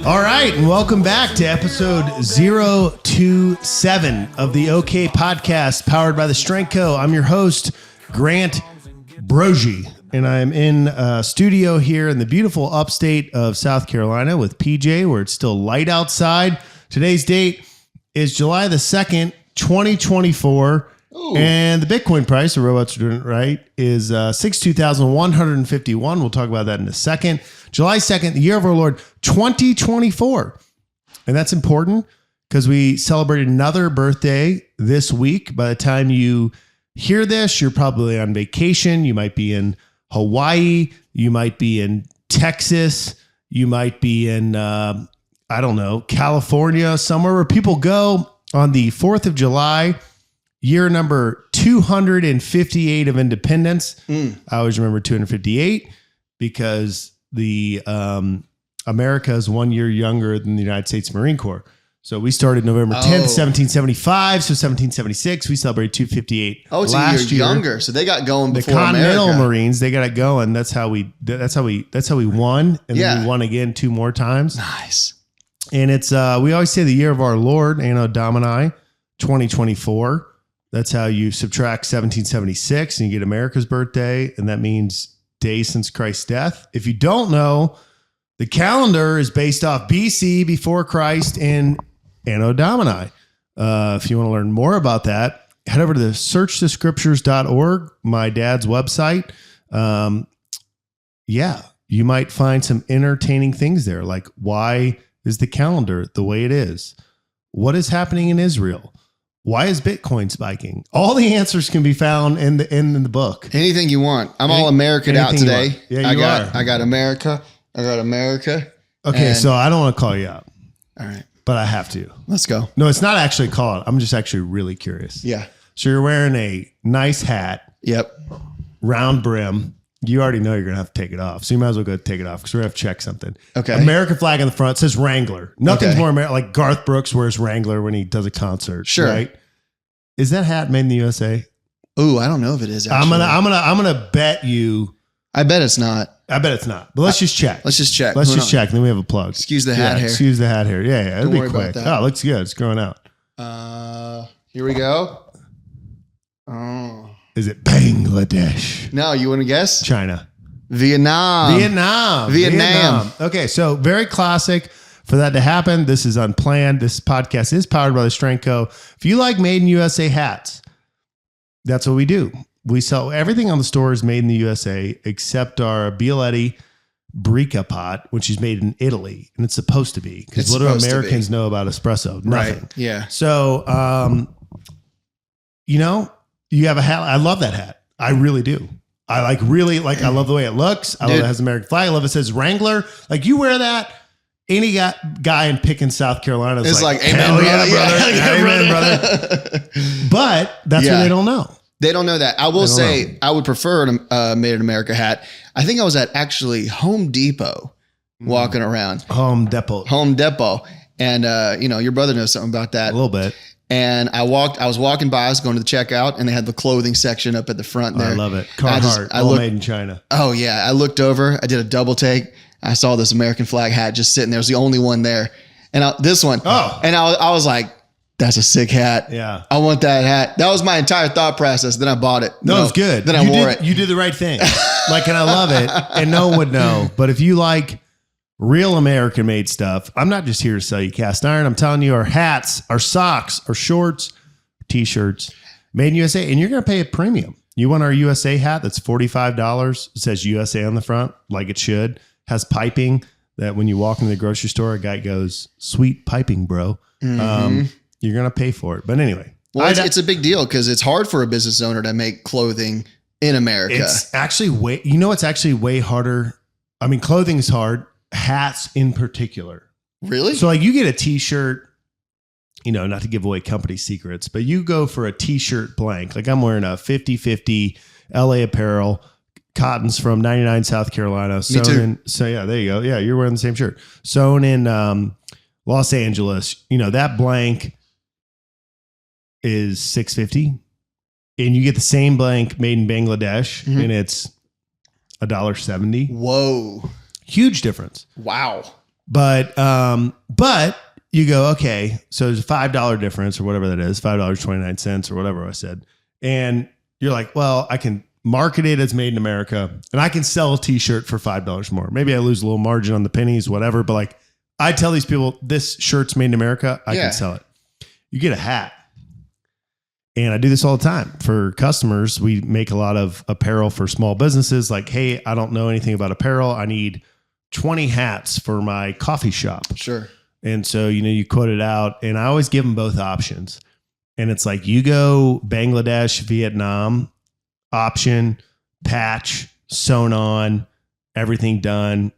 All right, and welcome back to episode 027 of the OK Podcast, powered by the Strength Co. I'm your host, Grant Broggi, and I'm in studio here in the beautiful upstate of South Carolina with PJ, where it's still light outside. Today's date is July the 2nd, 2024. Ooh. And the Bitcoin price, the robots are doing it right, is 62,151. We'll talk about that in a second. July 2nd, the year of our Lord, 2024. And that's important because we celebrated another birthday this week. By the time you hear this, you're probably on vacation. You might be in Hawaii. You might be in Texas. You might be in, California, somewhere where people go on the 4th of July. Year number 258 of independence. I always remember 258 because the America is 1 year younger than the United States Marine Corps. So we started November 10th, 1775. So 1776, we celebrated 258. Oh, it's a year younger. So they got going before the Continental America. Marines. They got it going. That's how we won, and then we won again 2 more times. Nice. And it's we always say the year of our Lord, Anno Domini, 2024. That's how you subtract 1776 and you get America's birthday. And that means day since Christ's death. If you don't know, the calendar is based off BC, before Christ, and Anno Domini. If you want to learn more about that, head over to the searchthescriptures.org, my dad's website. You might find some entertaining things there. Like, why is the calendar the way it is? What is happening in Israel? Why is Bitcoin spiking? All the answers can be found in the book. Anything you want. I'm all American out today. Yeah, I got America. Okay, so I don't want to call you out. All right. But I have to. Let's go. No, it's not actually called. I'm just actually really curious. Yeah. So you're wearing a nice hat. Yep. Round brim. You already know you're going to have to take it off. So you might as well go take it off because we're going to have to check something. Okay. American flag on the front. It says Wrangler. Nothing's more American. Like Garth Brooks wears Wrangler when he does a concert. Sure. Right? Is that hat made in the USA? Ooh, I don't know if it is. Actually. I'm gonna bet you. I bet it's not. I bet it's not. But let's just check. Let's just check. Let's just check. And then we have a plug. Excuse the hat hair. Excuse the hat hair. Yeah. It'll be quick. Oh, it looks good. It's growing out. Here we go. Oh. Is it Bangladesh? No, you want to guess? China. Vietnam. Okay, so very classic. For that to happen, this is unplanned. This podcast is powered by the Strength Co. If you like made in USA hats, that's what we do. We sell everything on the store is made in the USA except our Bialetti Brica pot, which is made in Italy, and it's supposed to be because what do Americans know about espresso? Nothing. Right. Yeah. So, you have a hat. I love that hat. I really do. I I love the way it looks. I love it has American flag. I love it says Wrangler. Like you wear that. Any guy in Pickens, South Carolina is like, amen, brother. But that's what they don't know. They don't know that. I will say I would prefer a Made in America hat. I think I was at actually Home Depot walking around. Home Depot. And, your brother knows something about that. A little bit. And I was walking by, I was going to the checkout, and they had the clothing section up at the front there. I love it. Carhartt, all made in China. Oh, yeah. I looked over. I did a double take. I saw this American flag hat just sitting there. It was the only one there. And this one. Oh. And I was like, that's a sick hat. Yeah. I want that hat. That was my entire thought process. Then I bought it. No, it was good. Then I wore it. You did the right thing. And I love it. And no one would know. But if you like real American made stuff, I'm not just here to sell you cast iron. I'm telling you our hats, our socks, our shorts, t-shirts, made in USA. And you're going to pay a premium. You want our USA hat that's $45. It says USA on the front, like it should. Has piping that when you walk into the grocery store, a guy goes, sweet piping, bro. Mm-hmm. You're going to pay for it. But anyway. Well, it's a big deal because it's hard for a business owner to make clothing in America. It's actually it's actually way harder. I mean, clothing is hard. Hats in particular. Really? So like you get a t-shirt, not to give away company secrets, but you go for a t-shirt blank. Like I'm wearing a 50/50 LA Apparel. Cottons from 99 South Carolina. Me too. So yeah, there you go. Yeah, you're wearing the same shirt. Sewn in Los Angeles. That blank is $650, and you get the same blank made in Bangladesh, and it's $1.70. Whoa. Huge difference. Wow. But you go, okay, so there's a $5 difference or whatever that is, $5.29 or whatever I said. And you're like, well, I can market it as made in America and I can sell a t-shirt for $5 more. Maybe I lose a little margin on the pennies, whatever. But like I tell these people, this shirt's made in America. I can sell it. You get a hat. And I do this all the time for customers. We make a lot of apparel for small businesses. Like, hey, I don't know anything about apparel. I need 20 hats for my coffee shop. Sure. And so, you quote it out and I always give them both options. And it's like, you go Bangladesh, Vietnam, option, patch, sewn on, everything done.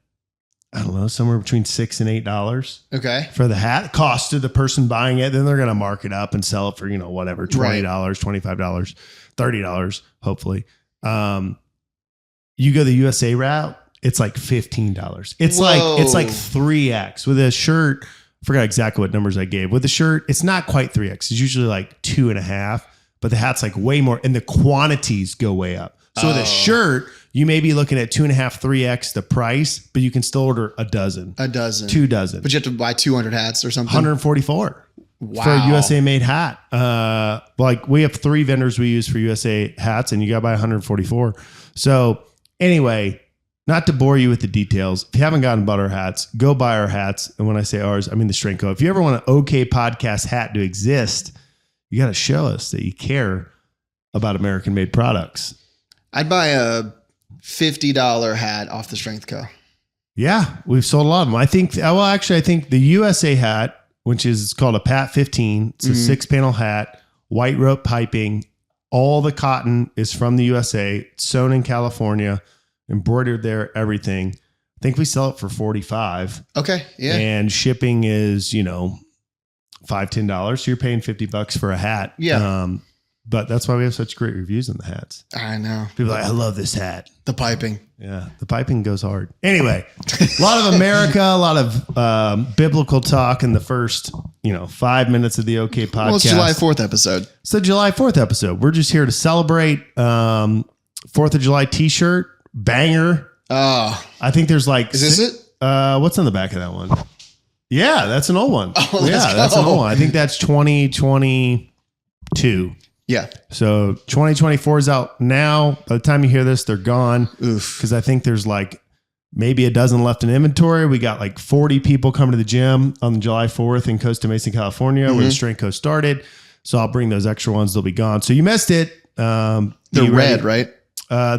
I don't know, somewhere between $6 and $8. Okay. For the hat cost to the person buying it. Then they're going to mark it up and sell it for, whatever, $20, $25, $30, hopefully. You go the USA route, it's like $15. It's like 3X with a shirt. I forgot exactly what numbers I gave. With the shirt, it's not quite 3X. It's usually like 2.5, but the hat's like way more and the quantities go way up. So with a shirt, you may be looking at 2.5, 3X the price, but you can still order a dozen. 2 dozen. But you have to buy 200 hats or something. 144. Wow. For a USA made hat. Like we have 3 vendors we use for USA hats and you got to buy 144. So anyway, not to bore you with the details. If you haven't gotten butter hats, go buy our hats. And when I say ours, I mean the Strength Co. If you ever want an OK Podcast hat to exist, you got to show us that you care about American made products. I'd buy a $50 hat off the Strength Co. Yeah, we've sold a lot of them. I think the USA hat, which is called a Pat 15, it's a 6-panel hat, white rope piping. All the cotton is from the USA, it's sewn in California, embroidered there, everything. I think we sell it for $45. Okay, yeah. And shipping is, $5, $10. So you're paying $50 for a hat. Yeah. But that's why we have such great reviews on the hats. I know. People are like, I love this hat. The piping. Yeah, the piping goes hard. Anyway, a lot of America, a lot of biblical talk in the first, 5 minutes of the OK Podcast. Well, it's July 4th episode. It's the July 4th episode. We're just here to celebrate 4th of July t-shirt, banger. Oh. I think there's like... Is this it? What's on the back of that one? Yeah, that's an old one. Oh, that's an old one. I think that's 2022. Yeah. So 2024 is out now. By the time you hear this, they're gone. Oof. Because I think there's like maybe a dozen left in inventory. We got like 40 people coming to the gym on July 4th in Costa Mesa, California, where the Strength Co started. So I'll bring those extra ones. They'll be gone. So you missed it. They're red, right?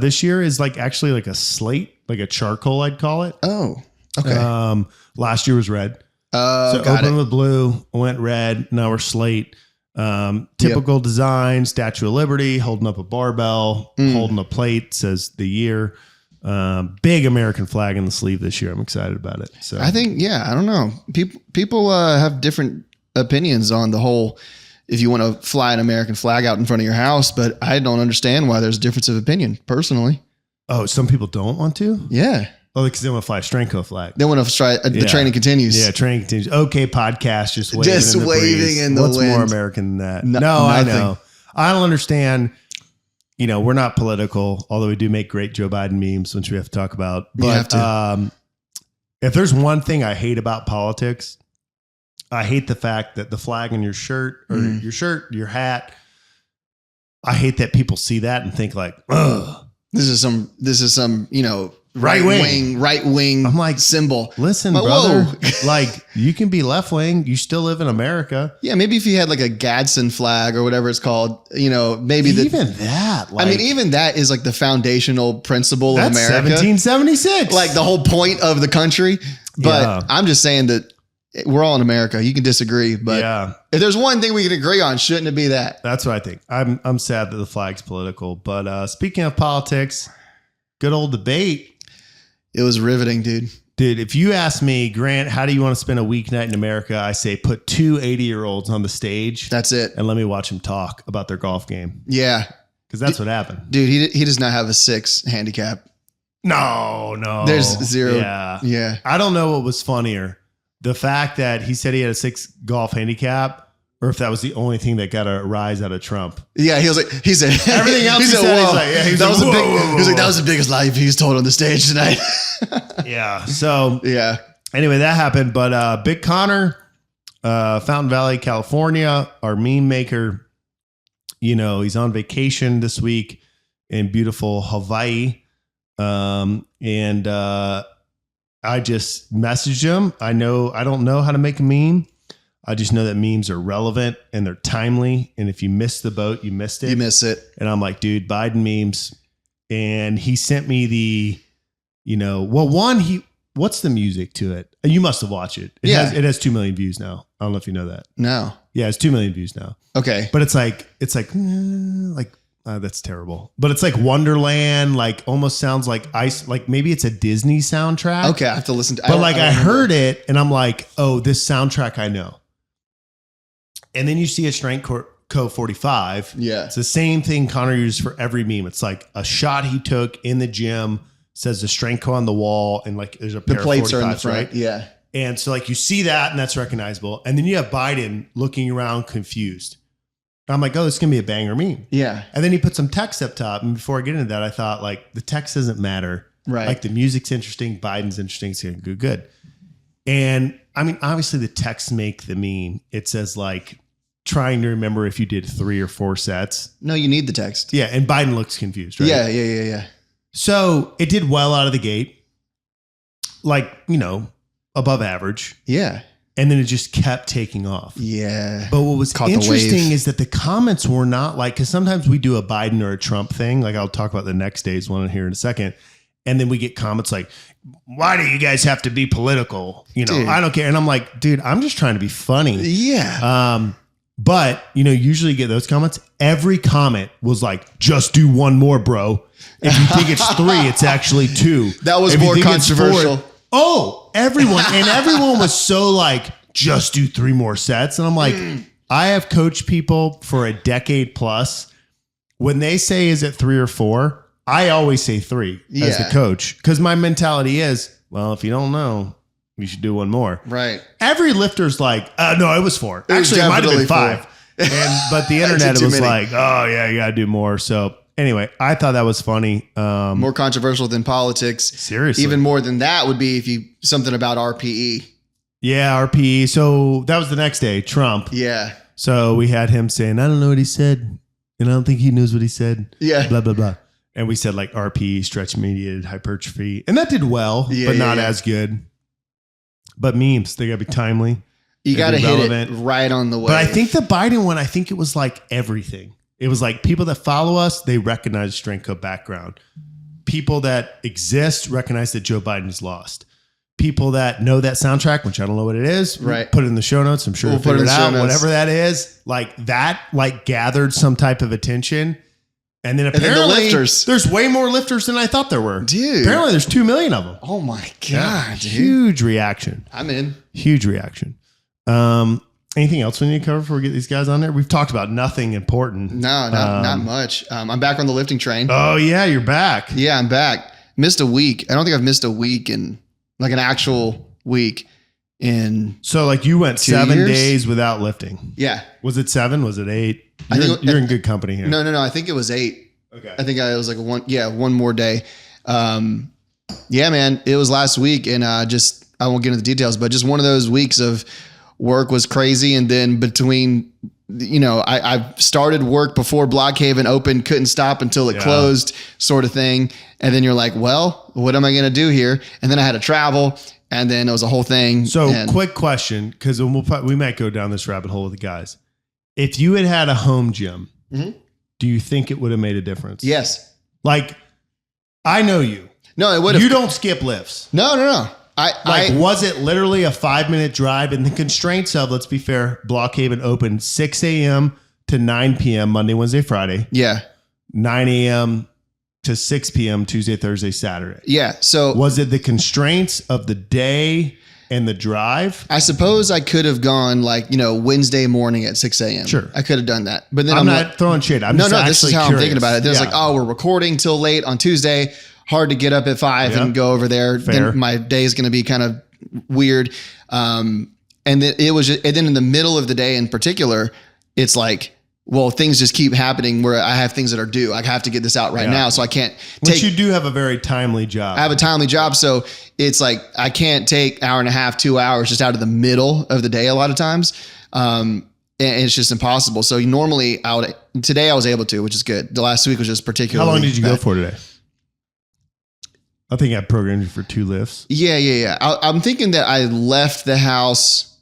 This year is like actually like a slate, like a charcoal, I'd call it. Oh, okay. Last year was red. So opened with blue, went red. Now we're slate. Typical design, Statue of Liberty, holding up a barbell, holding a plate, says the year. Big American flag in the sleeve this year. I'm excited about it. So I think, I don't know. People have different opinions on the whole, if you want to fly an American flag out in front of your house, but I don't understand why there's a difference of opinion personally. Oh, some people don't want to? Yeah. Oh, because they want to fly a Strength Co flag. They want to try. The training continues. Yeah, training continues. OK Podcast, just waving in the What's wind. more American than that? Nothing. I know. I don't understand. We're not political, although we do make great Joe Biden memes, which we have to talk about. But you have to. If there's one thing I hate about politics, I hate the fact that the flag on your shirt or your hat, I hate that people see that and think like, ugh. This is some, right wing. I'm like, symbol. Listen, brother, like you can be left wing. You still live in America. Yeah. Maybe if you had like a Gadsden flag or whatever it's called, maybe even that, like, even that is like the foundational principle of America. 1776. Like the whole point of the country. But I'm just saying that we're all in America. You can disagree, but if there's one thing we can agree on, shouldn't it be that? That's what I think. I'm sad that the flag's political, but speaking of politics, good old debate. It was riveting, dude. Dude, if you ask me, Grant, how do you want to spend a weeknight in America? I say put 2 80-year-olds on the stage. That's it. And let me watch them talk about their golf game. Yeah. Because that's what happened. Dude, he does not have a 6 handicap. No. There's 0. Yeah. I don't know what was funnier. The fact that he said he had a 6 golf handicap or if that was the only thing that got a rise out of Trump. Yeah, he said everything else. He said, whoa. That was the biggest lie he's told on the stage tonight. Yeah. So yeah. Anyway, that happened. But Big Connor, Fountain Valley, California, our meme maker. He's on vacation this week in beautiful Hawaii, and I just messaged him. I don't know how to make a meme. I just know that memes are relevant and they're timely. And if you miss the boat, you missed it. You miss it. And I'm like, dude, Biden memes. And he sent me what's the music to it? You must have watched it. It has 2 million views now. I don't know if you know that. No. Yeah, it's 2 million views now. Okay. But it's like that's terrible. But it's like Wonderland, like almost sounds like ice, like maybe it's a Disney soundtrack. Okay, I have to listen to. But I heard it and I'm like, oh, this soundtrack I know. And then you see a Strength Co 45. Yeah, it's the same thing Connor uses for every meme. It's like a shot he took in the gym, says the Strength Co on the wall, and like there's a pair the plates of 45s, are in the front. right? Yeah. And so like you see that and that's recognizable. And then you have Biden looking around confused. I'm like, oh, this is going to be a banger meme. Yeah. And then he put some text up top. And before I get into that, I thought like the text doesn't matter. Right. Like the music's interesting. Biden's interesting. It's going to go good. And I mean, obviously the texts make the meme. It says like trying to remember if you did 3 or 4 sets. No, you need the text. Yeah. And Biden looks confused, right? Yeah. So it did well out of the gate. Like, above average. Yeah. And then it just kept taking off. Yeah. But what was interesting is that the comments were not like, because sometimes we do a Biden or a Trump thing. Like I'll talk about the next day's one here in a second. And then we get comments like, why do you guys have to be political? Dude. I don't care. And I'm like, dude, I'm just trying to be funny. Yeah. But, usually you get those comments. Every comment was like, just do one more, bro. If you think it's 3, it's actually 2. That was more controversial. Everyone. And everyone was so like, just do 3 more sets. And I'm like, I have coached people for a decade plus. When they say, is it 3 or 4? I always say 3 as the coach. Because my mentality is, well, if you don't know, you should do one more. Right. Every lifter's like, no, it was 4. Actually, it might have been 5. But the internet was like, oh yeah, you got to do more. So anyway, I thought that was funny. More controversial than politics. Seriously. Even more than that would be something about RPE. Yeah, RPE. So that was the next day, Trump. Yeah. So we had him saying, I don't know what he said. And I don't think he knows what he said. Yeah. Blah, blah, blah. And we said like RPE, stretch mediated hypertrophy. And that did well, but not as good. But memes, they got to be timely. You got to hit it right on the way. But I think the Biden one, it was like everything. It was like people that follow us, they recognize Strength Co background. People that exist recognize that Joe Biden's lost. People that know that soundtrack, which I don't know what it is, right? Put it in the show notes. I'm sure we'll figure it out. Whatever that is, like that, like gathered some type of attention. And then apparently, the lifters. There's way more lifters than I thought there were. Dude. Apparently, there's 2 million of them. Oh my God, dude. Huge reaction. I'm in. Huge reaction. Anything else we need to cover before we get these guys on there? We've talked about nothing important. No, not much. I'm back on the lifting train. Oh, yeah, you're back. Yeah, I'm back. Missed a week. I don't think I've missed a week in like an actual week in. So like you went 7 days without lifting. Yeah. Was it 7? Was it 8? You're in good company here. No. I think it was 8. Okay. I think I was like one more day. Yeah, man, it was last week, and I won't get into the details, but just one of those weeks of work was crazy. And then between, I started work before Blockhaven opened, couldn't stop until it closed, sort of thing. And then you're like, well, what am I going to do here? And then I had to travel, and then it was a whole thing. So quick question, because we might go down this rabbit hole with the guys. If you had a home gym, do you think it would have made a difference? Yes. Like, I know you. No, it would have. You don't skip lifts. No. Was it literally a 5-minute drive? And the constraints of, let's be fair, Blockhaven opened 6 a.m. to 9 p.m. Monday, Wednesday, Friday. Yeah. 9 a.m. to 6 p.m. Tuesday, Thursday, Saturday. Yeah. So was it the constraints of the day and the drive? I suppose I could have gone Wednesday morning at 6 a.m. Sure. I could have done that. But then I'm not throwing shade. This is how I'm thinking about it. Then it's like, we're recording till late on Tuesday. Hard to get up at 5 and go over there. Fair. Then my day is going to be kind of weird. And then and then in the middle of the day in particular, it's like, well, things just keep happening where I have things that are due. I have to get this out right now. So I can't Which you do have a very timely job. I have a timely job. So it's like, I can't take hour and a half, 2 hours just out of the middle of the day a lot of times. And it's just impossible. So normally today I was able to, which is good. The last week was just particularly. How long did you go for today? I think I programmed you for 2 lifts. Yeah. I'm thinking that I left the house,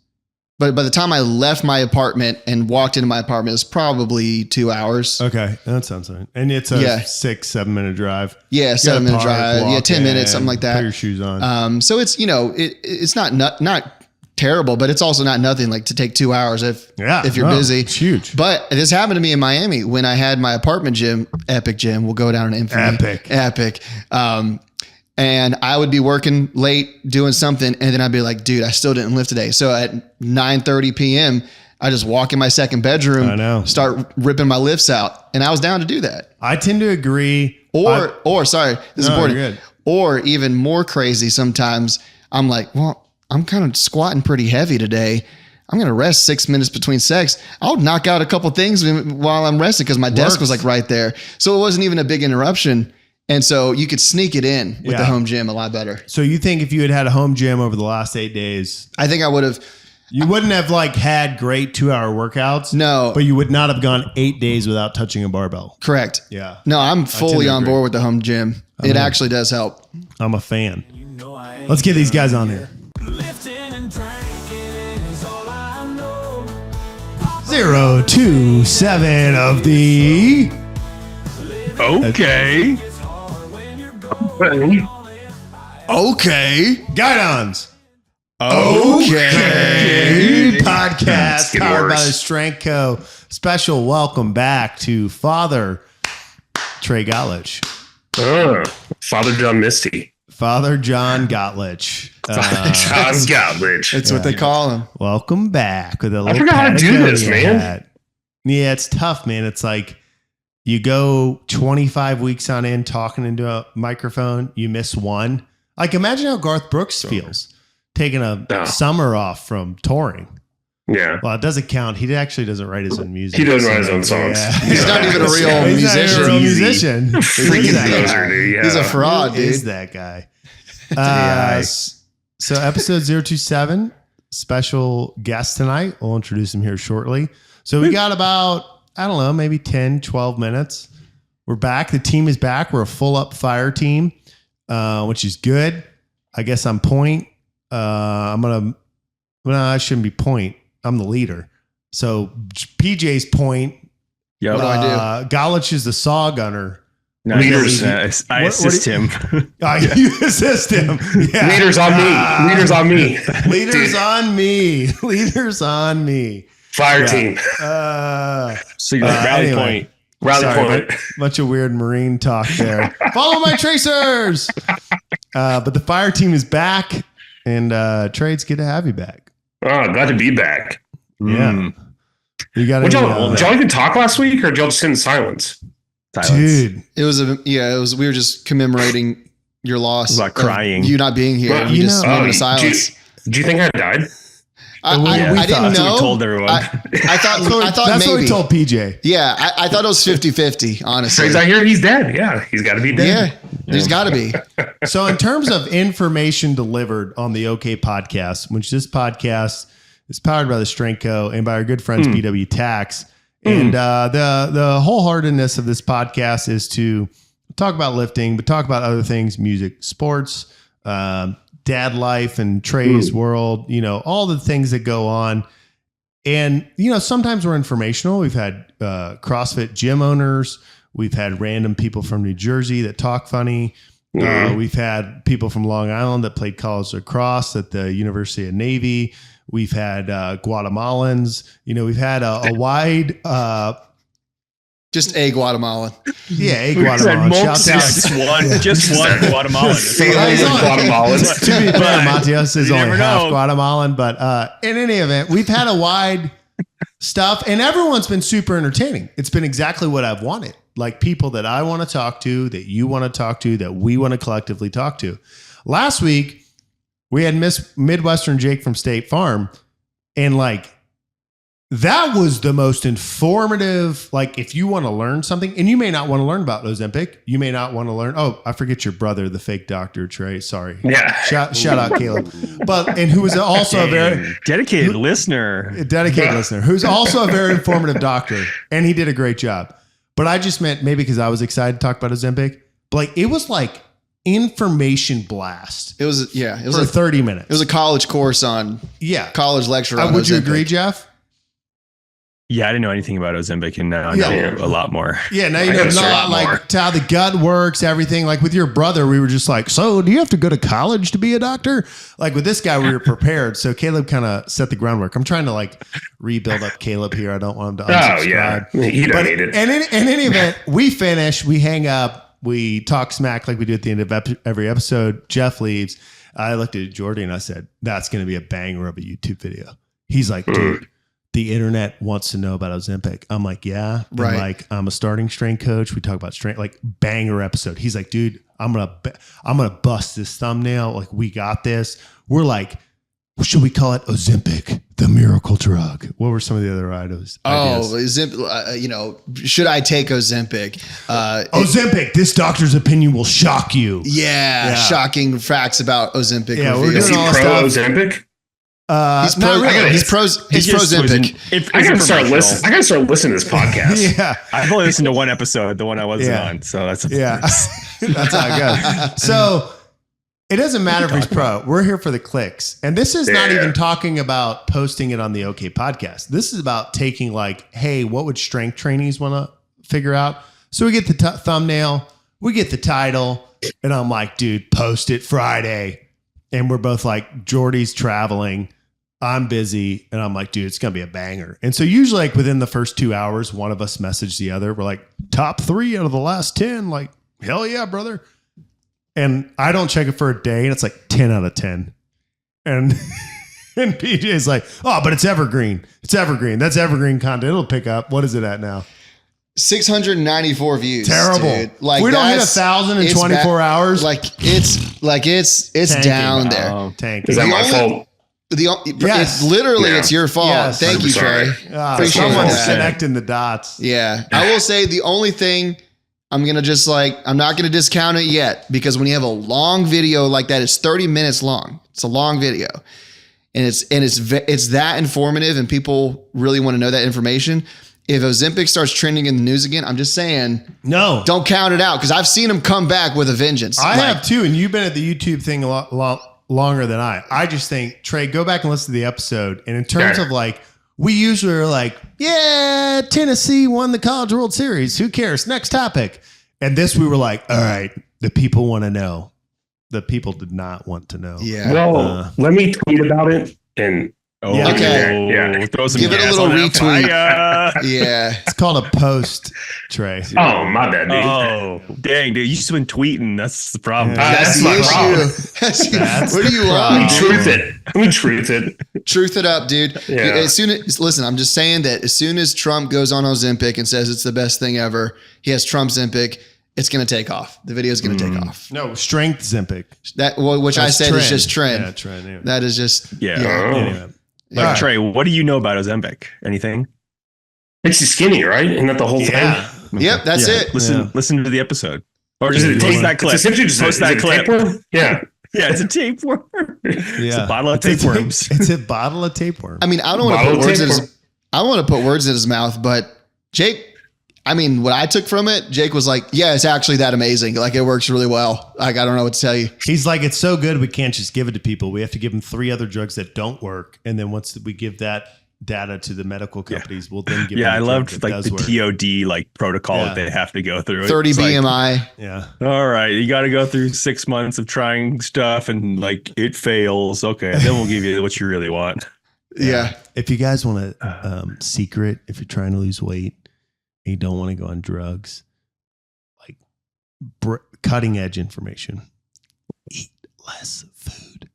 but by the time I left my apartment and walked into my apartment, it was probably 2 hours. Okay. That sounds right. And it's a 6-7 minute drive. Yeah. 7-minute drive. Yeah. 10 minutes, something like that. Put your shoes on. So it's, it's not terrible, but it's also not nothing like to take 2 hours if you're busy. It's huge. But this happened to me in Miami when I had my apartment gym, Epic Gym. We'll go down in infamy. Epic. And I would be working late doing something. And then I'd be like, dude, I still didn't lift today. So at 9:30 PM, I just walk in my second bedroom, start ripping my lifts out. And I was down to do that. I tend to agree. Or sorry, this is important. Or even more crazy sometimes, I'm like, well, I'm kind of squatting pretty heavy today. I'm going to rest 6 minutes between sets. I'll knock out a couple things while I'm resting because my desk was like right there. So it wasn't even a big interruption. And so you could sneak it in with the home gym a lot better. So you think if you had a home gym over the last 8 days, I think I would have. You wouldn't have had great 2-hour workouts. No. But you would not have gone 8 days without touching a barbell. Correct. Yeah. No, I'm fully on board with the home gym. It actually does help. I'm a fan. Let's get these guys on here. 027 of the... Okay. Guidons. Podcast powered by the Strength Co. Special welcome back to Father Trey Gottlich. Father John Misty. Father John Gottlich. John Gottlich. That's what they call him. Welcome back with a little. I forgot how to do this, man. Hat. Yeah, it's tough, man. It's like you go 25 weeks on end talking into a microphone, you miss one. Like imagine how Garth Brooks feels taking a summer off from touring. Yeah. Well, it doesn't count. He actually doesn't write his own music. He doesn't write his own songs. Yeah. He's not even a real musician. He's a fraud, dude. Who is that guy? So episode 027, special guest tonight. We'll introduce him here shortly. So we got about, I don't know, maybe 10, 12 minutes. We're back. The team is back. We're a full up fire team, which is good. I guess I'm point. I shouldn't be point. I'm the leader. So PJ's point. Yep. What do I do? Gottlich is the saw gunner. No, leaders, I assist him. You assist him. Yeah. Leaders on me. Leaders on me. Leaders on me. Leaders on me. Fire team. So you're rally point. Rally point. Bunch of weird Marine talk there. Follow my tracers. But the fire team is back, and Trey, it's good to have you back. Oh, glad to be back. Yeah. You got did y'all even talk last week, or did y'all just sit in silence? Dude, it was we were just commemorating your loss. Like crying. You not being here. Well, We just moment of silence. Do you think I died? I didn't know. That's what we told everyone. I thought that's maybe. what we told PJ. Yeah, I thought it was 50-50, honestly. Trey's out here, he's dead. Yeah, he's got to be dead. Yeah, there's got to be. So in terms of information delivered on the OK podcast, which this podcast is powered by the Strength Co. and by our good friends BW Tax. And the wholeheartedness of this podcast is to talk about lifting, but talk about other things, music, sports, dad life and Trey's world, all the things that go on. And, sometimes we're informational. We've had CrossFit gym owners. We've had random people from New Jersey that talk funny. We've had people from Long Island that played college lacrosse at the University of Navy. We've had Guatemalans. We've had a wide... just a Guatemalan. Yeah, a Guatemalan. Just one Guatemalan. Guatemalans. To be fair, Matias is only half Guatemalan. But in any event, we've had a wide stuff, and everyone's been super entertaining. It's been exactly what I've wanted. Like people that I want to talk to, that you want to talk to, that we want to collectively talk to. Last week, we had Midwestern Jake from State Farm, And like, that was the most informative. Like, if you want to learn something, and you may not want to learn about Ozempic, you may not want to learn. Oh, I forget your brother, the fake doctor, Trey. Sorry. Yeah. Shout out Caleb. And who was also a very dedicated listener, who's also a very informative doctor. And he did a great job. But I just meant maybe because I was excited to talk about Ozempic. But like, it was like information blast. It was for 30 minutes. It was a college course on college lecture on would you Ozempic. agree, Jeff? Yeah, I didn't know anything about Ozempic, and now I know a lot more. Yeah, now you know a lot, like to how the gut works, everything. Like with your brother, we were just like, so do you have to go to college to be a doctor? Like with this guy, we were prepared. So Caleb kind of set the groundwork. I'm trying to like rebuild up Caleb here. I don't want him to unsubscribe. Oh, yeah. You don't need it. And in any event, we finish, we hang up, we talk smack like we do at the end of every episode. Jeff leaves. I looked at Jordy and I said, that's going to be a banger of a YouTube video. He's like, dude, the internet wants to know about Ozempic. I'm like, yeah. Right. And like, I'm a starting strength coach. We talk about strength, like banger episode. He's like, dude, I'm going to bust this thumbnail. Like, we got this. We're like, should we call it Ozempic, the miracle drug? What were some of the other ideas? Should I take Ozempic? Ozempic, this doctor's opinion will shock you. Yeah. Shocking facts about Ozempic. Yeah, revealed. Is he pro Ozempic? He's pro. Really. He's pro Ozempic. I gotta start listening to this podcast. Yeah, I've only listened to one episode, the one I wasn't on. So that's that's how it goes. So it doesn't matter if he's pro. We're here for the clicks, and this is not even talking about posting it on the OK podcast. This is about taking like, hey, what would strength trainees want to figure out? So we get the thumbnail, we get the title, and I'm like, dude, post it Friday, and we're both like, Jordy's traveling. I'm busy. And I'm like, dude, it's going to be a banger. And so usually like within the first 2 hours, one of us messaged the other. We're like, top 3 out of the last 10. Like, hell yeah, brother. And I don't check it for a day. And it's like 10 out of 10. And PJ is like, oh, but it's evergreen. It's evergreen. That's evergreen content. It'll pick up. What is it at now? 694 views. Terrible. Dude. Like, we don't hit 1,000 in 24 hours. It's down there. Oh, tank. Is that my fault? It's literally it's your fault. Yes. Thank you, Trey. Someone's connecting the dots. Yeah. I will say the only thing I'm not going to discount it yet, because when you have a long video like that, it's 30 minutes long. It's a long video. And it's that informative, and people really want to know that information. If Ozempic starts trending in the news again, I'm just saying, no, don't count it out, because I've seen him come back with a vengeance. I have too, and you've been at the YouTube thing a lot longer than I. I just think, Trey, go back and listen to the episode. And in terms of like, we usually are like, yeah, Tennessee won the College World Series. Who cares? Next topic. And this, we were like, all right, the people want to know. The people did not want to know. Yeah. Well, let me tweet about it and. Oh, yeah. Okay. Yeah. Give it a little retweet. Yeah. It's called a post, Trey. Oh, my bad, dude. Oh, dang, dude. You've just been tweeting. That's the problem. Yeah. That's my the problem. issue. What do you want? Let me truth it. Truth it up, dude. Yeah. Listen, I'm just saying that as soon as Trump goes on Ozempic and says it's the best thing ever, he has Trump Zempic, it's going to take off. The video is going to take off. No, strength Zempic. Which I said is just trend. Yeah, trend. Anyway. That is just, Anyway. Like, Trey, what do you know about Ozempic? Anything? Makes you skinny, right? Isn't that the whole thing? Yep, that's it. Listen to the episode. Or just Is it post that clip. It's essentially just post that clip. Yeah. Yeah, it's a tapeworm. It's a bottle of tapeworms. It's a bottle of tapeworm. I mean, I don't want to put words in his. I don't want to put words in his mouth, but Jake. I mean, what I took from it, Jake was like, "Yeah, it's actually that amazing. Like, it works really well. Like, I don't know what to tell you." He's like, "It's so good, we can't just give it to people. We have to give them 3 other drugs that don't work, and then once we give that data to the medical companies, we'll then give." Yeah, I loved like the TOD like protocol that they have to go through. 30 BMI. Like, yeah. All right, you got to go through 6 months of trying stuff, and like it fails. Okay, then we'll give you what you really want. Yeah. If you guys want a secret, if you're trying to lose weight. You don't want to go on drugs, like cutting edge information. Eat less food.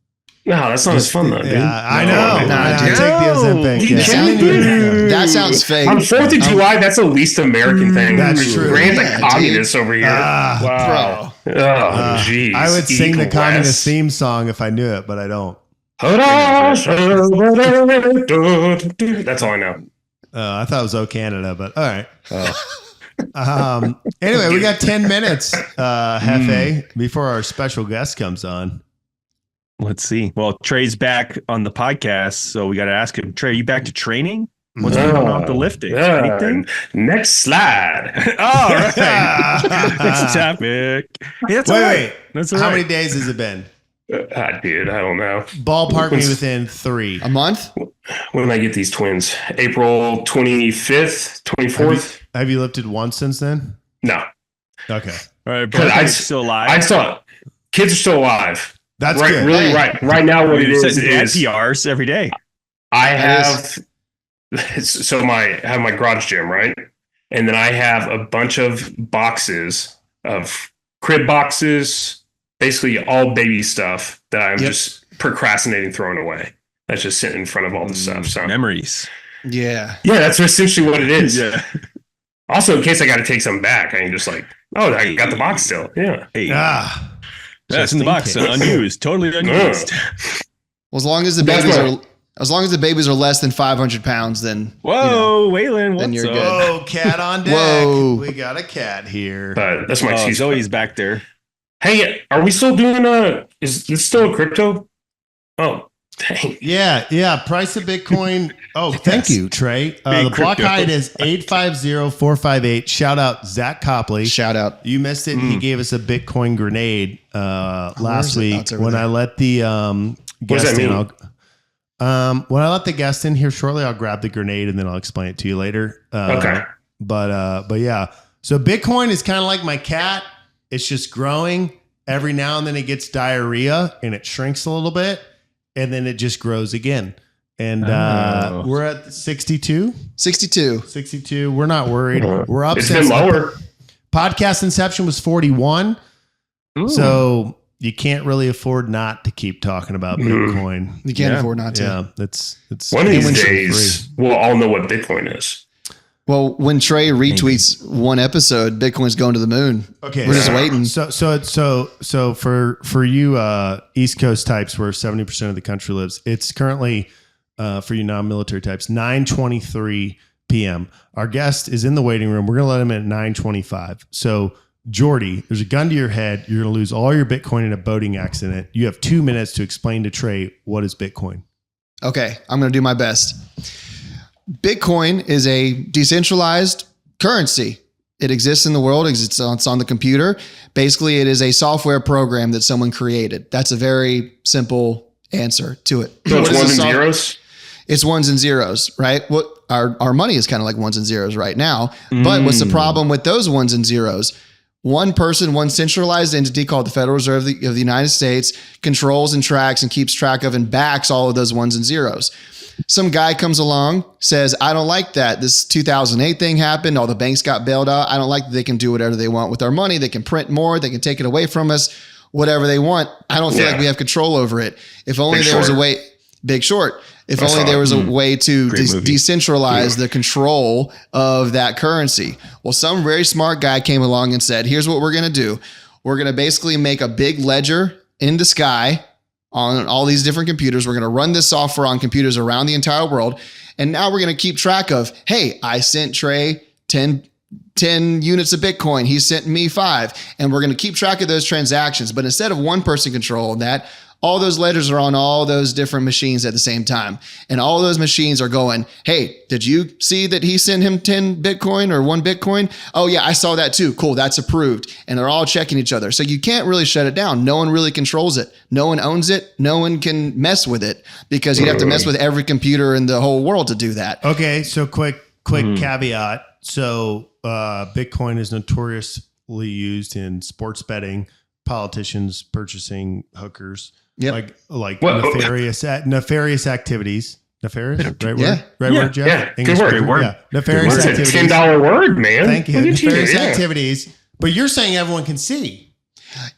No, that's not as fun though, dude. Yeah, I know. Take the Ozempic. That sounds fake. On 4th of July, that's the least American thing. That's true. Grand like communists over here. Wow. Oh, jeez. I would sing the communist theme song if I knew it, but I don't. That's all I know. I thought it was "Oh Canada," but all right. Anyway, we got 10 minutes, Hefe, before our special guest comes on. Let's see. Well, Trey's back on the podcast, so we got to ask him. Trey, are you back to training? What's going on with the lifting? Anything? Next slide. All right. Next topic. Yeah, that's Wait. That's all How right. many days has it been? Dude, I don't know. Ballpark me within 3. A month? When I get these twins? April 25th, 24th? Have you lifted once since then? No. Okay. All right, Because but still alive. I saw kids are still alive. That's right, good. Really, right now, what it You're is setting PRs every day. I have I have my garage gym, right? And then I have a bunch of boxes of crib boxes, basically all baby stuff that I'm just procrastinating throwing away. That's just sitting in front of all the stuff. So Memories. Yeah. yeah, that's essentially what it is. Yeah. Also, in case I got to take some back, I can just I got the box still. Yeah. Hey. Just That's in the in box. case. Unused. Totally unused. Well, as long as the babies are less than 500 pounds, then Whoa, Waylon, then what's you're up? good. Oh, cat on deck. Whoa. We got a cat here. But that's my Oh, excuse. Zoe's back there. Hey, are we still doing is this still a crypto? Oh, dang. Yeah. Price of Bitcoin. Oh, thank you, Trey. The block crypto. height is 850-458. Shout out Zach Copley. Shout out. You missed it. He gave us a Bitcoin grenade last is it? Oh, week it's over when there. I let the What does guest that in. mean? When I let the guest in here shortly, I'll grab the grenade and then I'll explain it to you later. Okay. But yeah. So Bitcoin is kind of like my cat. It's just growing. Every now and then it gets diarrhea and it shrinks a little bit and then it just grows again. And we're at 62. 62. We're not worried. We're up It's since been lower. podcast inception was 41. Ooh. So you can't really afford not to keep talking about Bitcoin. You can't afford not to. Yeah, it's One of and these when- days, we'll all know what Bitcoin is. Well, when Trey retweets one episode, Bitcoin's going to the moon. Okay, We're just waiting. So for you East Coast types, where 70% of the country lives, it's currently for you non-military types 9:23 p.m. Our guest is in the waiting room. We're gonna let him in at 9:25. So Jordy, there's a gun to your head. You're gonna lose all your Bitcoin in a boating accident. You have 2 minutes to explain to Trey what is Bitcoin. Okay, I'm going to do my best. Bitcoin is a decentralized currency. It exists in the world. It's on the computer. Basically, it is a software program that someone created. That's a very simple answer to it. So it's What is ones a and zeros? It's ones and zeros, right? What our money is kind of like ones and zeros right now. But what's the problem with those ones and zeros? One person, one centralized entity called the Federal Reserve of the United States controls and tracks and keeps track of and backs all of those ones and zeros. Some guy comes along, says, I don't like that. This 2008 thing happened. All the banks got bailed out. I don't like that they can do whatever they want with our money. They can print more. They can take it away from us, whatever they want. I don't feel like we have control over it. If only there was a way, Big Short. If only there was a way to decentralize the control of that currency. Well, some very smart guy came along and said, here's what we're going to do. We're going to basically make a big ledger in the sky on all these different computers. We're going to run this software on computers around the entire world. And now we're going to keep track of, hey, I sent Trey 10 units of Bitcoin. He sent me 5. And we're going to keep track of those transactions. But instead of one person controlling that, all those ledgers are on all those different machines at the same time. And all those machines are going, hey, did you see that he sent him 10 Bitcoin or 1 Bitcoin? Oh yeah, I saw that too. Cool, that's approved. And they're all checking each other. So you can't really shut it down. No one really controls it. No one owns it. No one can mess with it because you'd have to mess with every computer in the whole world to do that. Okay, so quick caveat. So Bitcoin is notoriously used in sports betting, politicians purchasing hookers. Yep. Like nefarious activities. Nefarious, right word? Right Yeah. word, Jeff? Yeah. English Good word. Yeah. Nefarious It's a activities. $10 word, man. Thank you. Look at Nefarious yeah. activities. But you're saying everyone can see.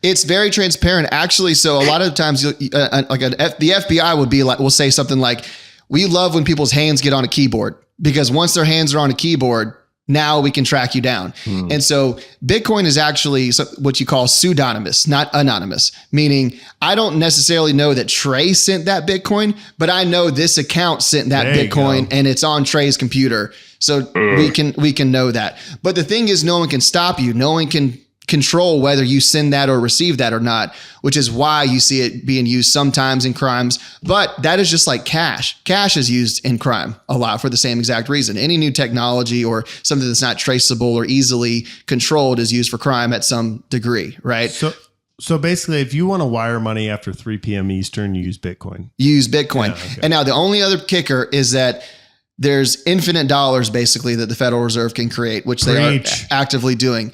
It's very transparent, actually. So a lot of times, the FBI will say something like, "We love when people's hands get on a keyboard because once their hands are on a keyboard, Now we can track you down. And so Bitcoin is actually what you call pseudonymous, not anonymous, meaning I don't necessarily know that Trey sent that Bitcoin, but I know this account sent that Bitcoin and it's on Trey's computer. So we can know that. But the thing is, no one can stop you. No one can control whether you send that or receive that or not, which is why you see it being used sometimes in crimes. But that is just like cash. Cash is used in crime a lot for the same exact reason. Any new technology or something that's not traceable or easily controlled is used for crime at some degree, right? So basically, if you want to wire money after 3 p.m. Eastern, you use Bitcoin. Use Bitcoin. Yeah, okay. And now the only other kicker is that there's infinite dollars basically that the Federal Reserve can create, which they are actively doing.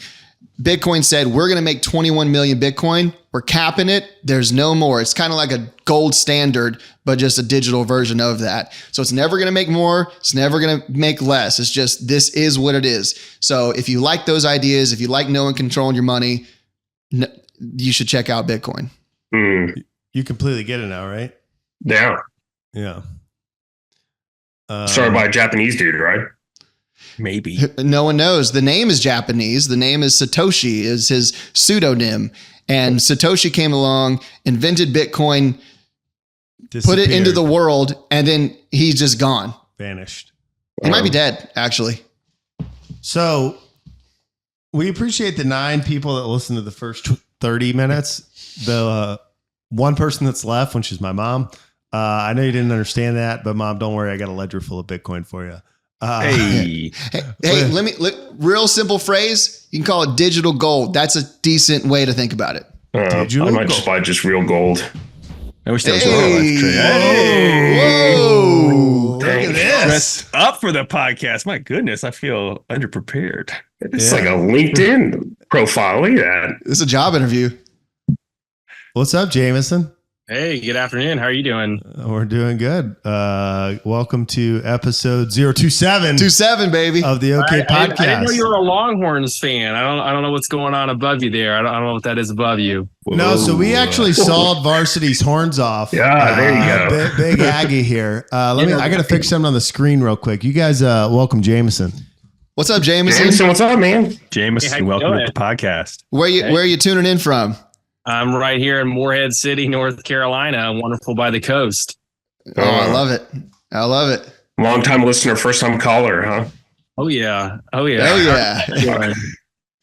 Bitcoin said, we're going to make 21 million Bitcoin. We're capping it. There's no more. It's kind of like a gold standard, but just a digital version of that. So it's never going to make more. It's never going to make less. It's just, this is what it is. So if you like those ideas, if you like no one controlling your money, you should check out Bitcoin. You completely get it now, right? Yeah. Yeah. Started by a Japanese dude, right? Maybe. No one knows. The name is Japanese. The name is Satoshi, is his pseudonym. And Satoshi came along, invented Bitcoin, put it into the world, and then he's just gone. Vanished. He might be dead, actually. So we appreciate the 9 people that listened to the first 30 minutes. The one person that's left, which is my mom. I know you didn't understand that, but Mom, don't worry. I got a ledger full of Bitcoin for you. Hey, real simple phrase. You can call it digital gold. That's a decent way to think about it. I might just buy just real gold. I wish that was real life. Whoa. Look at this. Dressed up for the podcast. My goodness, I feel underprepared. It's like a LinkedIn profile. Look at that. This is a job interview. What's up, Jameson? Hey, good afternoon. How are you doing? We're doing good. Welcome to episode 027 27, baby. of the OK Podcast. I didn't know you were a Longhorns fan. I don't know what's going on above you there. I don't know what that is above you. No, so we actually sawed Varsity's horns off. Yeah, there you go. Big Aggie here. I got to fix something on the screen real quick. You guys, welcome Jameson. What's up, Jameson? Jameson, what's up, man? Jameson, welcome to the podcast. Where are you tuning in from? I'm right here in Morehead City, North Carolina. Wonderful by the coast. Oh, I love it. I love it. Long time listener, first time caller, huh? Oh yeah. Oh yeah.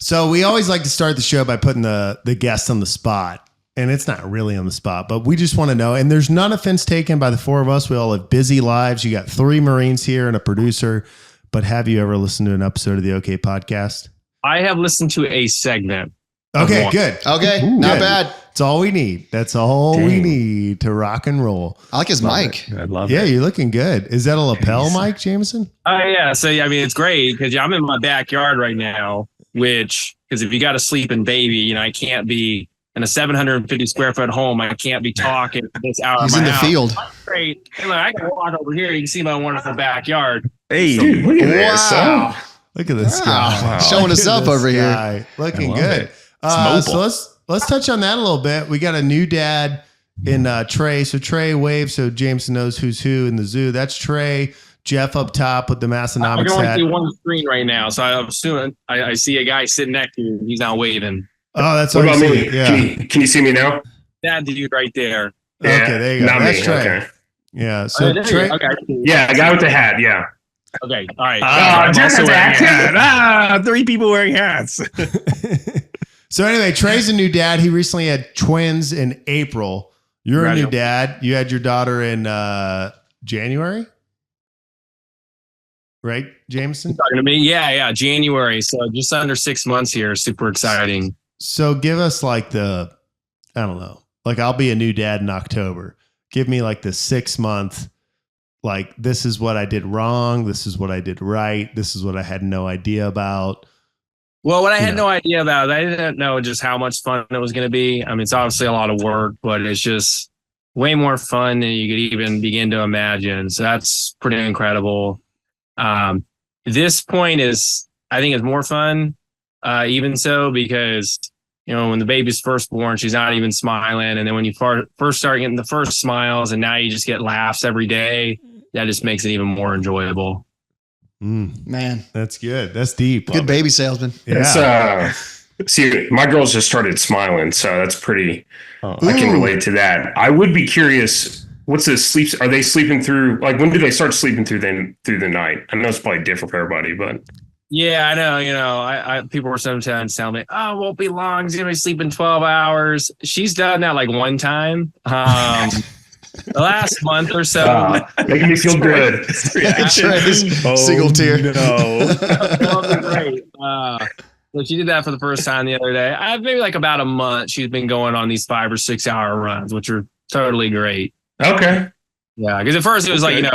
So we always like to start the show by putting the guest on the spot. And it's not really on the spot, but we just want to know. And there's none offense taken by the 4 of us. We all have busy lives. You got 3 Marines here and a producer. But have you ever listened to an episode of the OK Podcast? I have listened to a segment. Okay, good. Okay, Ooh, not good. bad. That's all we need. That's all we need to rock and roll. I like his mic. I love it. Yeah, you're looking good. Is that a lapel mic, Jameson? Oh yeah. So I mean, it's great because I'm in my backyard right now. Because if you got a sleeping baby, I can't be in a 750 square foot home. I can't be talking this hour. He's in the field. Great. And I can walk over here. You can see my wonderful backyard. Hey, Dude, look at this. Wow. Look at this guy. Wow. Showing us up over here. Looking good. It. So let's touch on that a little bit. We got a new dad in Trey. So Trey wave so Jameson knows who's who in the zoo. That's Trey. Jeff up top with the I Massonomics can only hat. see one screen right now, so I'm assuming I see a guy sitting next to you. He's not waving. Oh, that's What what about I me? see. Yeah. Can you see me now? That dude right there. Yeah, Okay, there you go. not That's me. Trey. Okay. Yeah. So there you Trey. go. Okay. Yeah, the guy with the hat. Yeah. Okay. All right. Oh, I'm also Jeff wearing a has a hat. 3 people wearing hats. So anyway, Trey's a new dad. He recently had twins in April. You're a new dad. You had your daughter in January, right, Jameson? Talking to me? Yeah. January. So just under 6 months here. Super exciting. So give us like I don't know, like I'll be a new dad in October. Give me like the 6 month, like this is what I did wrong. This is what I did right. This is what I had no idea about. Well, what I had no idea about, I didn't know just how much fun it was going to be. I mean, it's obviously a lot of work, but it's just way more fun than you could even begin to imagine. So that's pretty incredible. This point I think is more fun, even so, because, when the baby's first born, she's not even smiling. And then when you first start getting the first smiles and now you just get laughs every day, that just makes it even more enjoyable. Man, That's good. That's deep. good baby salesman. Yeah. See, my girls just started smiling, so that's pretty. Oh. I can relate to that. I would be curious. What's the sleep? Are they sleeping through? Like, when do they start sleeping through the night? I know it's probably different for everybody, but Yeah, I know. I people were sometimes telling me, "Oh, it won't be long. He's gonna be sleeping 12 hours." She's done that like one time. The last month or so, making me feel good. Single tear. No. great. So she did that for the first time the other day. Maybe like about a month. She's been going on these 5 or 6 hour runs, which are totally great. Okay. Yeah, because at first it was like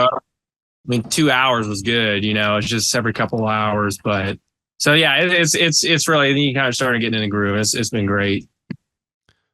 2 hours was good. It's just every couple of hours, but so yeah, it's really you kind of started getting in the groove. It's been great.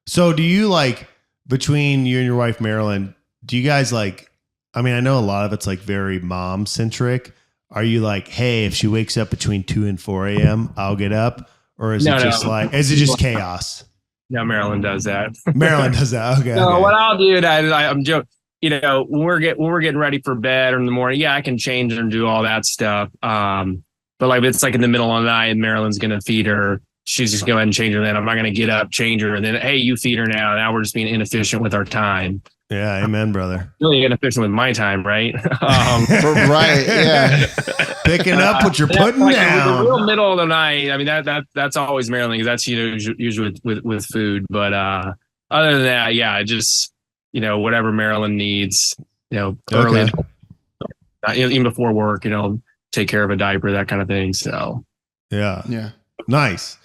So do you like, between you and your wife, Marilyn, do you guys like, I mean, I know a lot of it's like very mom centric. Are you like, hey, if she wakes up between 2 and 4 a.m., I'll get up? Or is is it just chaos? No, Marilyn does that. Marilyn does that. Okay. So okay. what I'll do, I'm joking. When we're getting ready for bed or in the morning, yeah, I can change her and do all that stuff. But like it's like in the middle of the night, and Marilyn's gonna feed her. She's just go ahead and change her. Then I'm not gonna get up, change her, and then hey, you feed her now. Now we're just being inefficient with our time. Yeah, amen, brother. Really inefficient with my time, right? Right, yeah. Picking up what you're putting like down. The real middle of the night. I mean that's always Marilyn, because that's usually with food. But other than that, yeah, just whatever Marilyn needs. Early, even before work. Take care of a diaper, that kind of thing. So yeah, nice.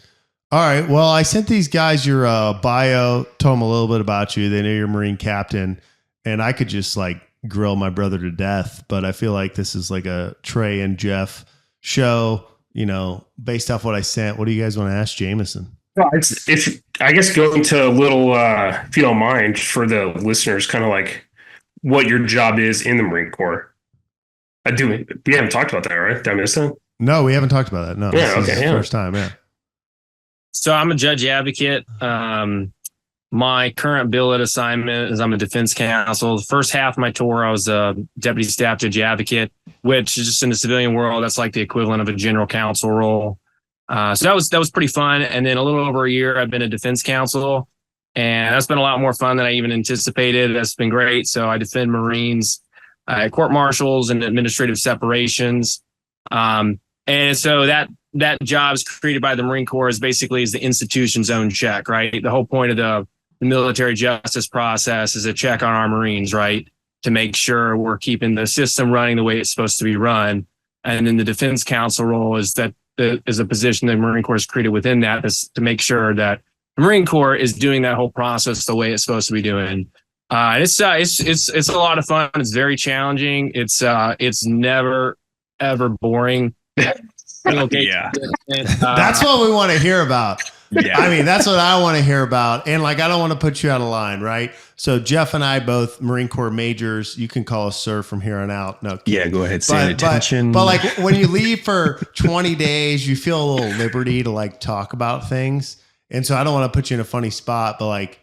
All right. Well, I sent these guys your bio, told them a little bit about you. They know you're a Marine captain, and I could just like grill my brother to death, but I feel like this is like a Trey and Jeff show, based off what I sent. What do you guys want to ask Jameson? Well, if I guess go into a little, if you don't mind, for the listeners, kind of like what your job is in the Marine Corps. We haven't talked about that, right? Did I miss that? No, we haven't talked about that. No. Yeah, this is the first time. Yeah. So I'm a judge advocate. My current billet assignment is I'm a defense counsel. The first half of my tour, I was a deputy staff judge advocate, which is just in the civilian world, that's like the equivalent of a general counsel role. So that was pretty fun. And then a little over a year, I've been a defense counsel, and that's been a lot more fun than I even anticipated. That's been great. So I defend Marines at court martials and administrative separations. And so that job is created by the Marine Corps is the institution's own check, right? The whole point of the military justice process is a check on our Marines, right? To make sure we're keeping the system running the way it's supposed to be run. And then the defense counsel role is a position the Marine Corps has created within that, is to make sure that the Marine Corps is doing that whole process the way it's supposed to be doing. It's a lot of fun. It's very challenging. It's never ever boring. Yeah. That's what we want to hear about. Yeah. I mean, that's what I want to hear about. And like, I don't want to put you out of line, right? So Jeff and I, both Marine Corps majors, you can call us sir from here on out. No. Yeah, go ahead. Say attention. But like when you leave for 20 days, you feel a little liberty to like talk about things. And so I don't want to put you in a funny spot, but like,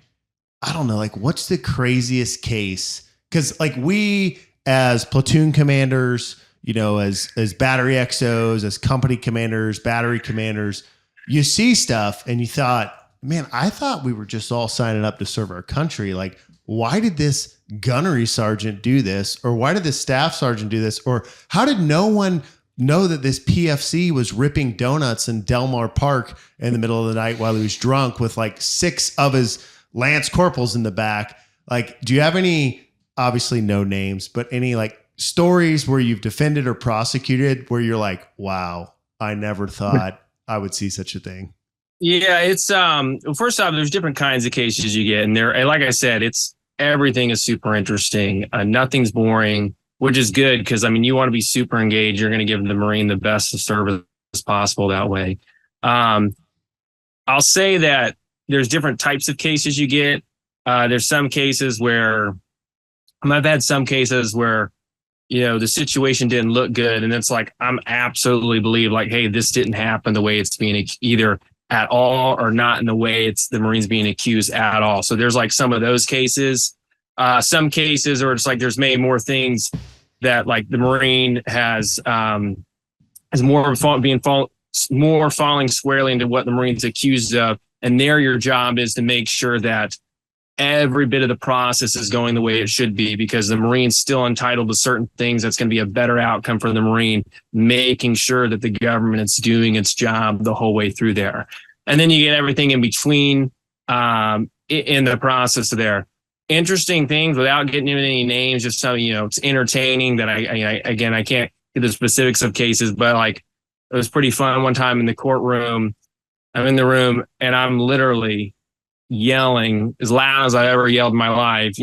I don't know, like what's the craziest case? Because like we as platoon commanders, as battery XOs, as company commanders, battery commanders, you see stuff and you thought, man, I thought we were just all signing up to serve our country. Like, why did this gunnery sergeant do this? Or why did this staff sergeant do this? Or how did no one know that this PFC was ripping donuts in Delmar Park in the middle of the night while he was drunk with like 6 of his Lance corporals in the back? Like, do you have any, obviously no names, but any like stories where you've defended or prosecuted where you're like, wow, I never thought I would see such a thing? Yeah, it's first off, there's different kinds of cases you get, and like I said, everything is super interesting. Nothing's boring, which is good, because I mean, you want to be super engaged. You're going to give the Marine the best service possible that way. I'll say that there's different types of cases you get. There's some cases where I've had some cases where the situation didn't look good, and it's like I'm absolutely believe like, hey, this didn't happen the way it's being either at all or not in the way it's the Marines being accused at all. So there's like some of those cases. Some cases, or it's like there's maybe more things that like the Marine has is more falling squarely into what the Marine's accused of. And there, your job is to make sure that every bit of the process is going the way it should be, because the Marine's still entitled to certain things. That's going to be a better outcome for the Marine, making sure that the government is doing its job the whole way through there. And then you get everything in between in the process there. Interesting things, without getting into any names, just so it's entertaining that I can't get the specifics of cases, but like it was pretty fun one time in the courtroom. I'm in the room and I'm literally yelling as loud as I ever yelled in my life,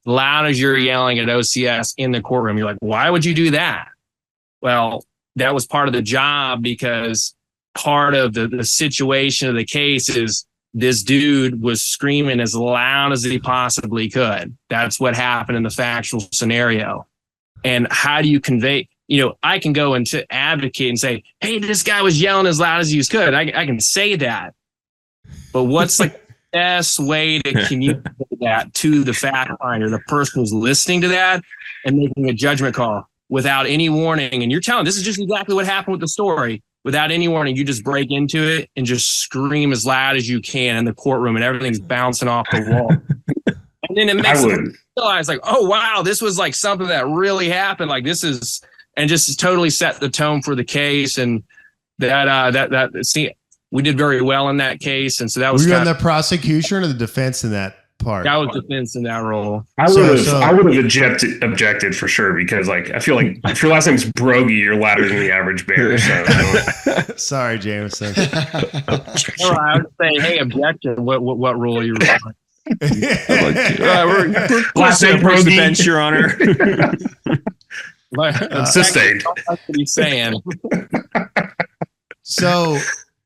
loud as you're yelling at OCS in the courtroom. You're like, why would you do that? Well, that was part of the job, because part of the situation of the case is this dude was screaming as loud as he possibly could. That's what happened in the factual scenario. And how do you convey, I can go into advocate and say, hey, this guy was yelling as loud as he could. I can say that. But what's the best way to communicate that to the fact finder, the person who's listening to that and making a judgment call without any warning? And you're telling, this is just exactly what happened with the story. Without any warning, you just break into it and just scream as loud as you can in the courtroom, and everything's bouncing off the wall. And then it makes them realize, like, oh, wow, this was like something that really happened. Like, this is, and just totally set the tone for the case. And we did very well in that case. And so that was. Were you in the prosecution or the defense in that part? I was defense in that role. I would have objected for sure, because like I feel like if your last name's Broggi, you're louder than the average bear. So. Sorry, Jameson. I would say, hey, objection. What rule are you referring? We're last name Broggi, defense, Your Honor. Sustained. That's what he's saying. So,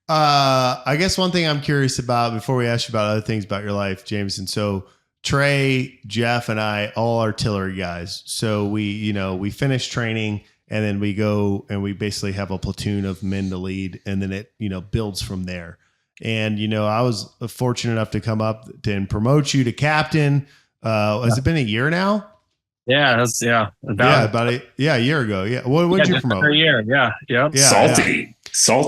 I guess one thing I'm curious about before we ask you about other things about your life, Jameson. So Trey, Jeff, and I, all artillery guys. So we finish training, and then we go and we basically have a platoon of men to lead, and then it, builds from there. And, I was fortunate enough to come up and promote you to captain. Has it been a year now? Yeah, about a year ago. Yeah. What did you promote? A year. Yeah. Salty.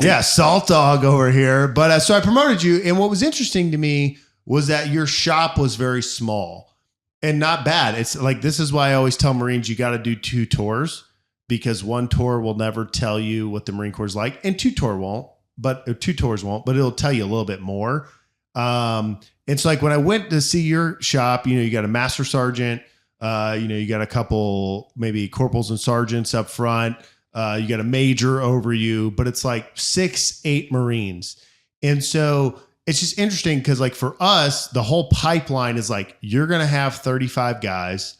Yeah, salt dog over here. But so I promoted you. And what was interesting to me was that your shop was very small and not bad. It's like, this is why I always tell Marines, you got to do 2 tours, because 1 tour will never tell you what the Marine Corps is like. And 2 tours won't, but it'll tell you a little bit more. It's like when I went to see your shop, you got a master sergeant, you got a couple, maybe corporals and sergeants up front. You got a major over you, but it's like 6-8 Marines. And so it's just interesting, because like for us, the whole pipeline is like, you're going to have 35 guys,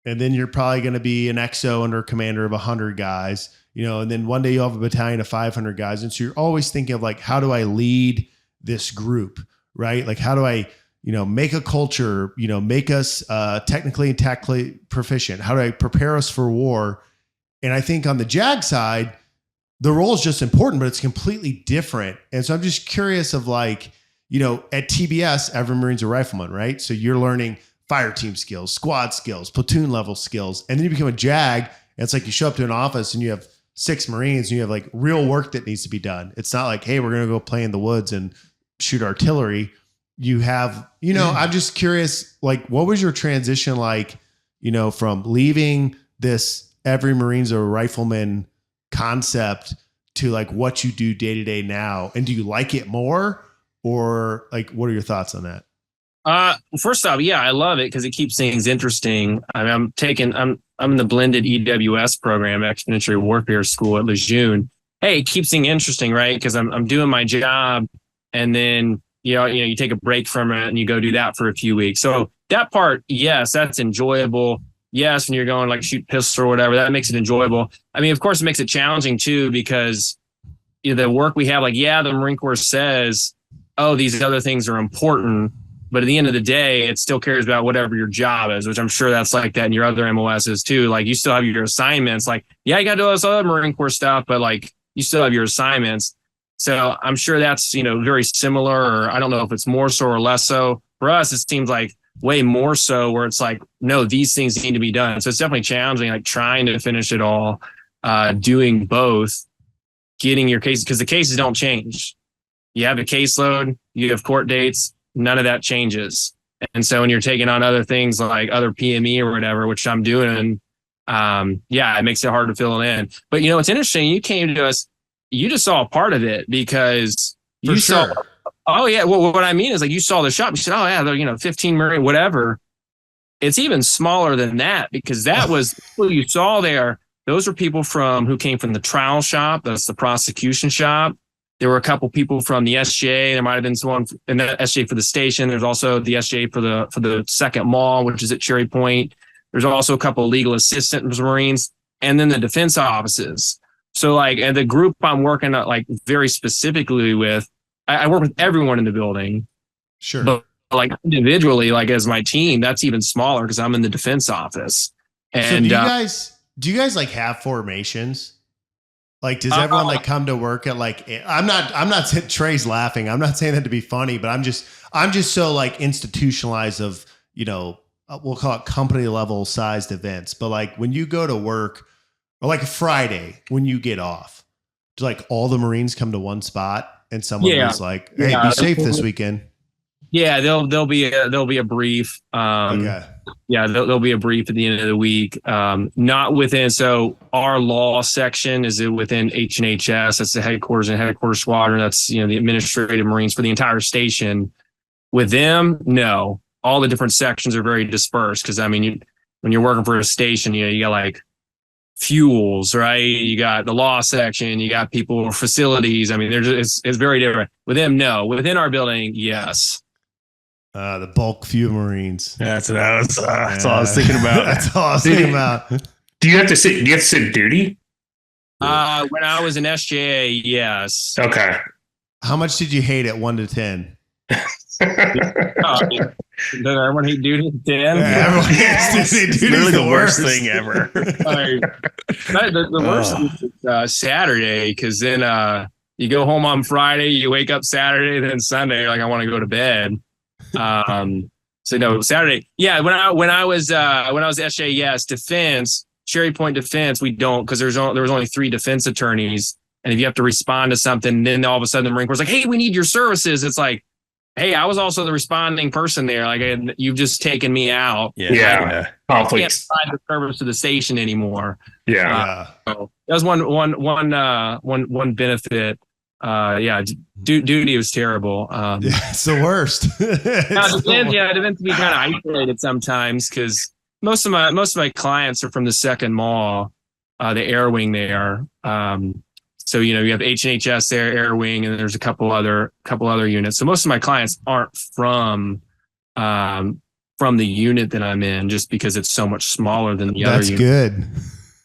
and then you're probably going to be an XO under a commander of 100 guys, and then one day you'll have a battalion of 500 guys. And so you're always thinking of like, how do I lead this group, right? Like, how do I, make a culture, make us technically and tactically proficient? How do I prepare us for war? And I think on the JAG side, the role is just important, but it's completely different. And so I'm just curious of like, at TBS, every Marine's a rifleman, right? So you're learning fire team skills, squad skills, platoon level skills. And then you become a JAG, and it's like you show up to an office and you have 6 Marines and you have like real work that needs to be done. It's not like, hey, we're going to go play in the woods and shoot artillery. You have, I'm just curious, like, what was your transition like, from leaving this every Marine's a rifleman concept to like what you do day to day now? And do you like it more, or like, what are your thoughts on that? First off, yeah, I love it because it keeps things interesting. I'm in the blended EWS program, Expeditionary Warfare School at Lejeune. Hey, it keeps things interesting, right? Because I'm doing my job, and then you take a break from it and you go do that for a few weeks. So that part, yes, that's enjoyable. Yes, when you're going like shoot pistol or whatever, that makes it enjoyable. I mean, of course, it makes it challenging too, because the work we have, like, yeah, the Marine Corps says, oh, these other things are important, but at the end of the day, it still cares about whatever your job is, which I'm sure that's like that in your other MOSs too. Like, you still have your assignments. Like, yeah, you got to do all this other Marine Corps stuff, but like, you still have your assignments. So I'm sure that's, very similar, or I don't know if it's more so or less so. For us, it seems like way more so, where it's like, no, these things need to be done. So it's definitely challenging, like trying to finish it all, doing both. getting your cases, because the cases don't change. You have a caseload, you have court dates, none of that changes. And so when you're taking on other things like other PME or whatever, which I'm doing, it makes it hard to fill it in. But it's interesting. You came to us, you just saw a part of it because saw. Oh yeah. Well, what I mean is like you saw the shop. You said, oh yeah, they're 15 Marine, whatever. It's even smaller than that because that was what you saw there. Those were people who came from the trial shop. That's the prosecution shop. There were a couple people from the SJ. There might have been someone in the SJ for the station. There's also the SJ for the second mall, which is at Cherry Point. There's also a couple of legal assistant Marines, and then the defense offices. So and the group I'm working very specifically with, I work with everyone in the building. Sure. But individually, as my team, that's even smaller because I'm in the defense office. And so do you guys have formations? Does everyone come to work at I'm not saying Trey's laughing. I'm not saying that to be funny, but I'm just so institutionalized of, we'll call it company level sized events. But when you go to work or a Friday when you get off, do all the Marines come to one spot and someone is hey, be safe this weekend? Yeah, there'll be a brief. Okay. Yeah, there'll be a brief at the end of the week. Not within. So our law section is within H&HS. That's the headquarters and headquarters squadron. That's the administrative Marines for the entire station. With them, no. All the different sections are very dispersed because when you're working for a station, you got fuels, right? You got the law section. You got people facilities. It's very different. With them, no. Within our building, yes. The bulk few Marines. That's all I was thinking about. That's all I was thinking about. Do you have to sit duty? When I was in SJA, yes. Okay. How much did you hate it 1 to 10? Does everyone hate duty? 10? Yeah, everyone hates duty. It's literally the worst thing ever. The worst is Saturday, because then you go home on Friday, you wake up Saturday, then Sunday, you're I want to go to bed. So no, Saturday. Yeah, when I was SJ, yes, defense, Cherry Point defense, we don't, because there was only 3 defense attorneys, and if you have to respond to something, then all of a sudden the Marine Corps is hey, we need your services. It's hey, I was also the responding person there. You've just taken me out. Yeah. I can't provide the service to the station anymore. Yeah. So that was one benefit. Duty was terrible. It's the worst. Defense to be kind of isolated sometimes because most of my clients are from the second mall, the air wing there. So you have H&HS there, air wing, and then there's a couple other units. So most of my clients aren't from the unit that I'm in, just because it's so much smaller than the other unit. That's good.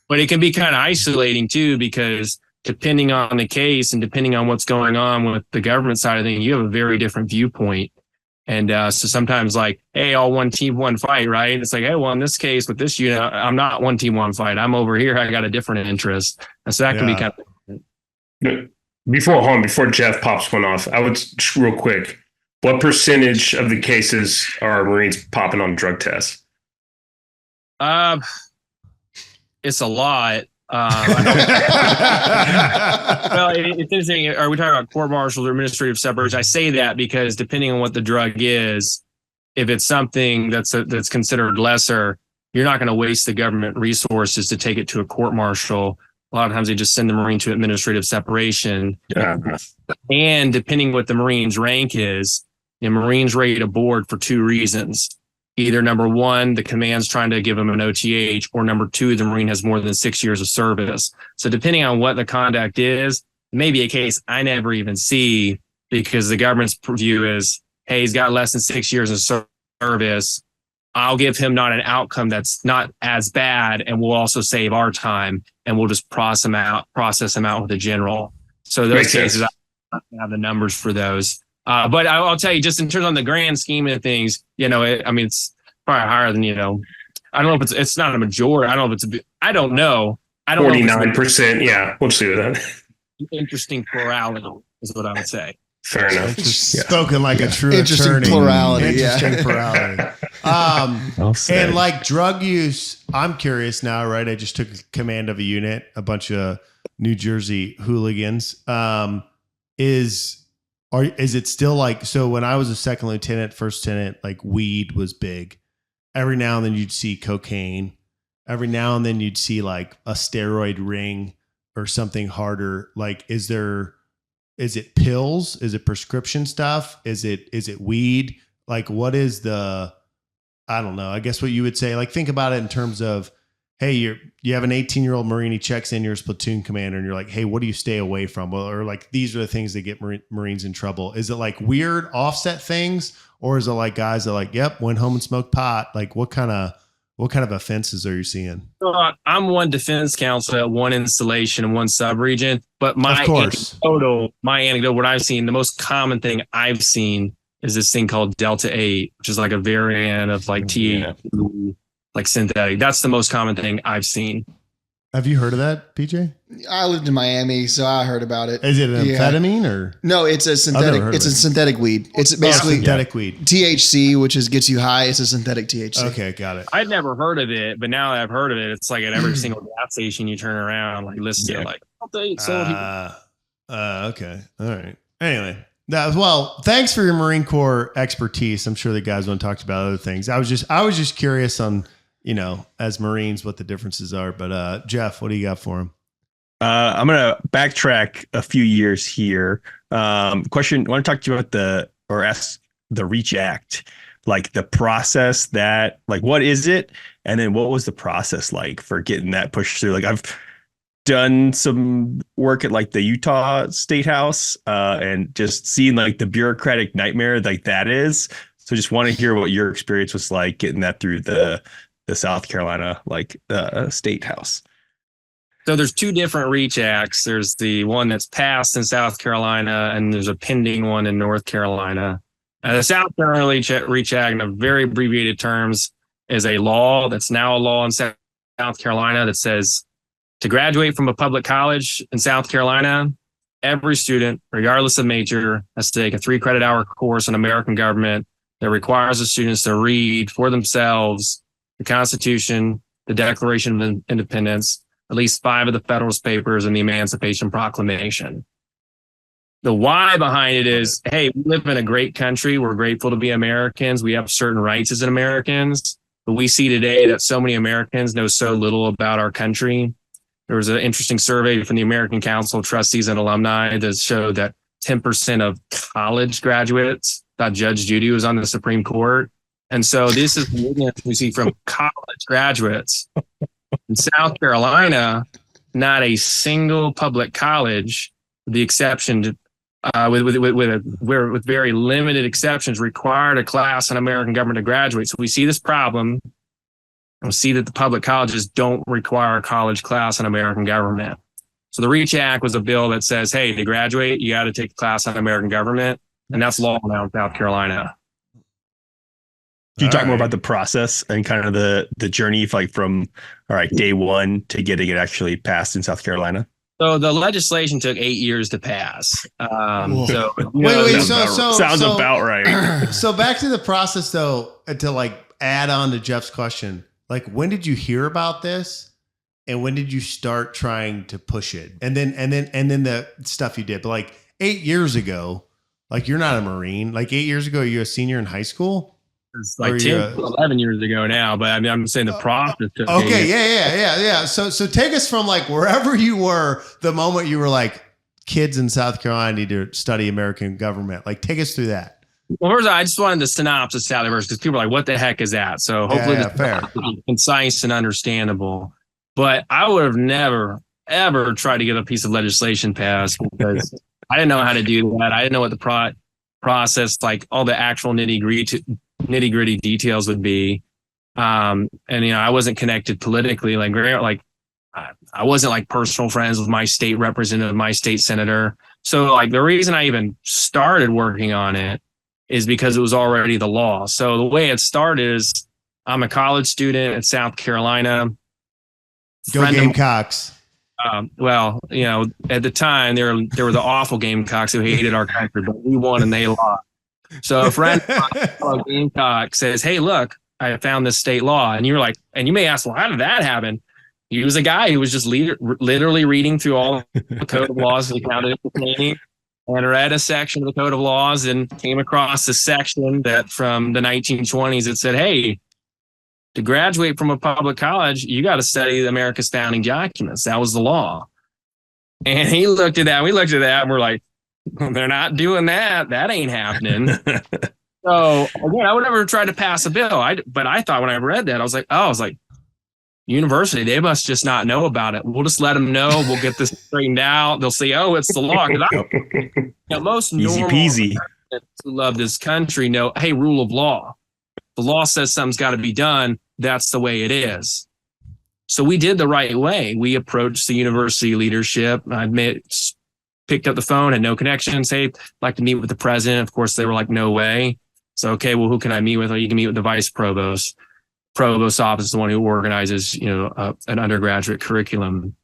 But it can be kind of isolating too, because depending on the case and depending on what's going on with the government side of things, you have a very different viewpoint. And so sometimes hey, all one team, one fight, right? It's hey, well, in this case with this unit, I'm not one team, one fight. I'm over here. I got a different interest. And so that can be kind of. Before Jeff pops one off, I would just real quick, what percentage of the cases are Marines popping on drug tests? It's a lot. Well, it's interesting. Are we talking about court martials or administrative separation? I say that because depending on what the drug is, if it's something that's considered lesser, you're not going to waste the government resources to take it to a court martial. A lot of times they just send the Marine to administrative separation. Yeah. And depending what the Marine's rank is, the Marine's rate a board for 2 reasons. Either number 1, the command's trying to give them an OTH, or number 2, the Marine has more than 6 years of service. So depending on what the conduct is, it may be a case I never even see, because the government's view is, hey, he's got less than 6 years of service. I'll give him not an outcome that's not as bad, and we'll also save our time, and we'll just process him out with a general. So those cases, I don't have the numbers for those. But I'll tell you, just in terms of the grand scheme of things, it's probably higher than, I don't know if it's not a majority. I don't know if it's, I don't know. 49%. Yeah. We'll see with that. Interesting plurality is what I would say. Fair enough. Spoken like a true Interesting attorney. plurality. Interesting plurality. Well said. And like drug use, I'm curious now, right? I just took command of a unit, a bunch of New Jersey hooligans. Is it still like, so when I was a second lieutenant, first lieutenant, like weed was big. Every now and then you'd see cocaine. Every now and then you'd see like a steroid ring or something harder. Like, is it pills? Is it prescription stuff? Is it weed? Like, what is I don't know. I guess what you would say, like, think about it in terms of, hey, you have an 18-year-old Marine, he checks in, you're his platoon commander, and you're like, hey, what do you stay away from? Well, or like, these are the things that get Marines in trouble. Is it like weird offset things? Or is it like guys that are like, yep, went home and smoked pot? Like, what kind of offenses are you seeing? I'm one defense counsel at one installation in one subregion, but my anecdote, what I've seen, the most common thing I've seen is this thing called Delta 8, which is like a variant of like THC, like synthetic. That's the most common thing I've seen. Have you heard of that, PJ? I lived in Miami, so I heard about it. Is it an amphetamine or? No, it's a synthetic. It's a synthetic weed. It's basically synthetic weed. THC, which gets you high. It's a synthetic THC. Okay, got it. I'd never heard of it, but now that I've heard of it, it's like at every single gas station you turn around, like listen to it, like okay, all right. Anyway, thanks for your Marine Corps expertise. I'm sure the guys want to talk about other things. I was just curious on, as Marines, what the differences are. But Jeff, what do you got for him? I'm going to backtrack a few years here. Question. I want to talk to you about ask the REACH Act, like the process what is it? And then what was the process like for getting that pushed through? Like, I've done some work at like the Utah State House and just seeing like the bureaucratic nightmare like that is. So just want to hear what your experience was like getting that through the South Carolina, State House. So there's two different REACH Acts. There's the one that's passed in South Carolina, and there's a pending one in North Carolina. The South Carolina REACH Act, in very abbreviated terms, is a law that's now a law in South Carolina that says to graduate from a public college in South Carolina, every student, regardless of major, has to take a 3 credit hour course on American government that requires the students to read for themselves the Constitution, the Declaration of Independence, at least 5 of the Federalist Papers, and the Emancipation Proclamation. The why behind it is, hey, we live in a great country. We're grateful to be Americans. We have certain rights as Americans, but we see today that so many Americans know so little about our country. There was an interesting survey from the American Council of Trustees and Alumni that showed that 10% of college graduates thought Judge Judy was on the Supreme Court. And so this is the evidence we see from college graduates. In South Carolina, not a single public college, with the exception to, with very limited exceptions, required a class on American government to graduate. So we see this problem, and we see that the public colleges don't require a college class on American government. So the REACH Act was a bill that says, hey, to graduate, you got to take a class on American government, and that's law now in South Carolina. Can you talk more about the process and kind of the journey, like from day one to getting it actually passed in South Carolina? So the legislation took 8 years to pass. Sounds about right. So back to the process though, to add on to Jeff's question, when did you hear about this, and when did you start trying to push it, and then the stuff you did? But 8 years ago, you're not a Marine. 8 years ago, you're a senior in high school. It's 10, 11 years ago now, but I'm saying the process. Okay, yeah. So take us from wherever you were, the moment you were kids in South Carolina need to study American government. Take us through that. Well, first, I just wanted the synopsis out there because people are like, "What the heck is that?" So hopefully, fair, concise and understandable. But I would have never ever tried to get a piece of legislation passed because I didn't know how to do that. I didn't know what the process, all the actual nitty gritty details would be. And I wasn't connected politically, I wasn't personal friends with my state representative, my state senator. So the reason I even started working on it is because it was already the law. So the way it started is I'm a college student at South Carolina. Go Gamecocks. Well, at the time there were the awful Gamecocks who hated our country, but we won and they lost. So a friend of Gamecock says, "Hey, look, I found this state law," and you're like, and you may ask, "Well, how did that happen?" He was a guy who was just literally reading through all the code of laws he found it entertaining, and read a section of the code of laws and came across a section that from the 1920s that said, "Hey, to graduate from a public college, you got to study America's founding documents." That was the law. And he looked at that. We looked at that and we're like, they're not doing that. That ain't happening. So again, I would never try to pass a bill. But I thought when I read that, I was like, university, they must just not know about it. We'll just let them know. We'll get this straightened out. They'll say, "Oh, it's the law." Most Easy normal peasy. Americans who love this country know, hey, rule of law. The law says something's got to be done. That's the way it is. So we did the right way. We approached the university leadership. I picked up the phone, had no connections. Hey, I'd like to meet with the president. Of course, they were like, "No way." So, okay, well, who can I meet with? Well, you can meet with the vice provost. Provost office is the one who organizes, an undergraduate curriculum.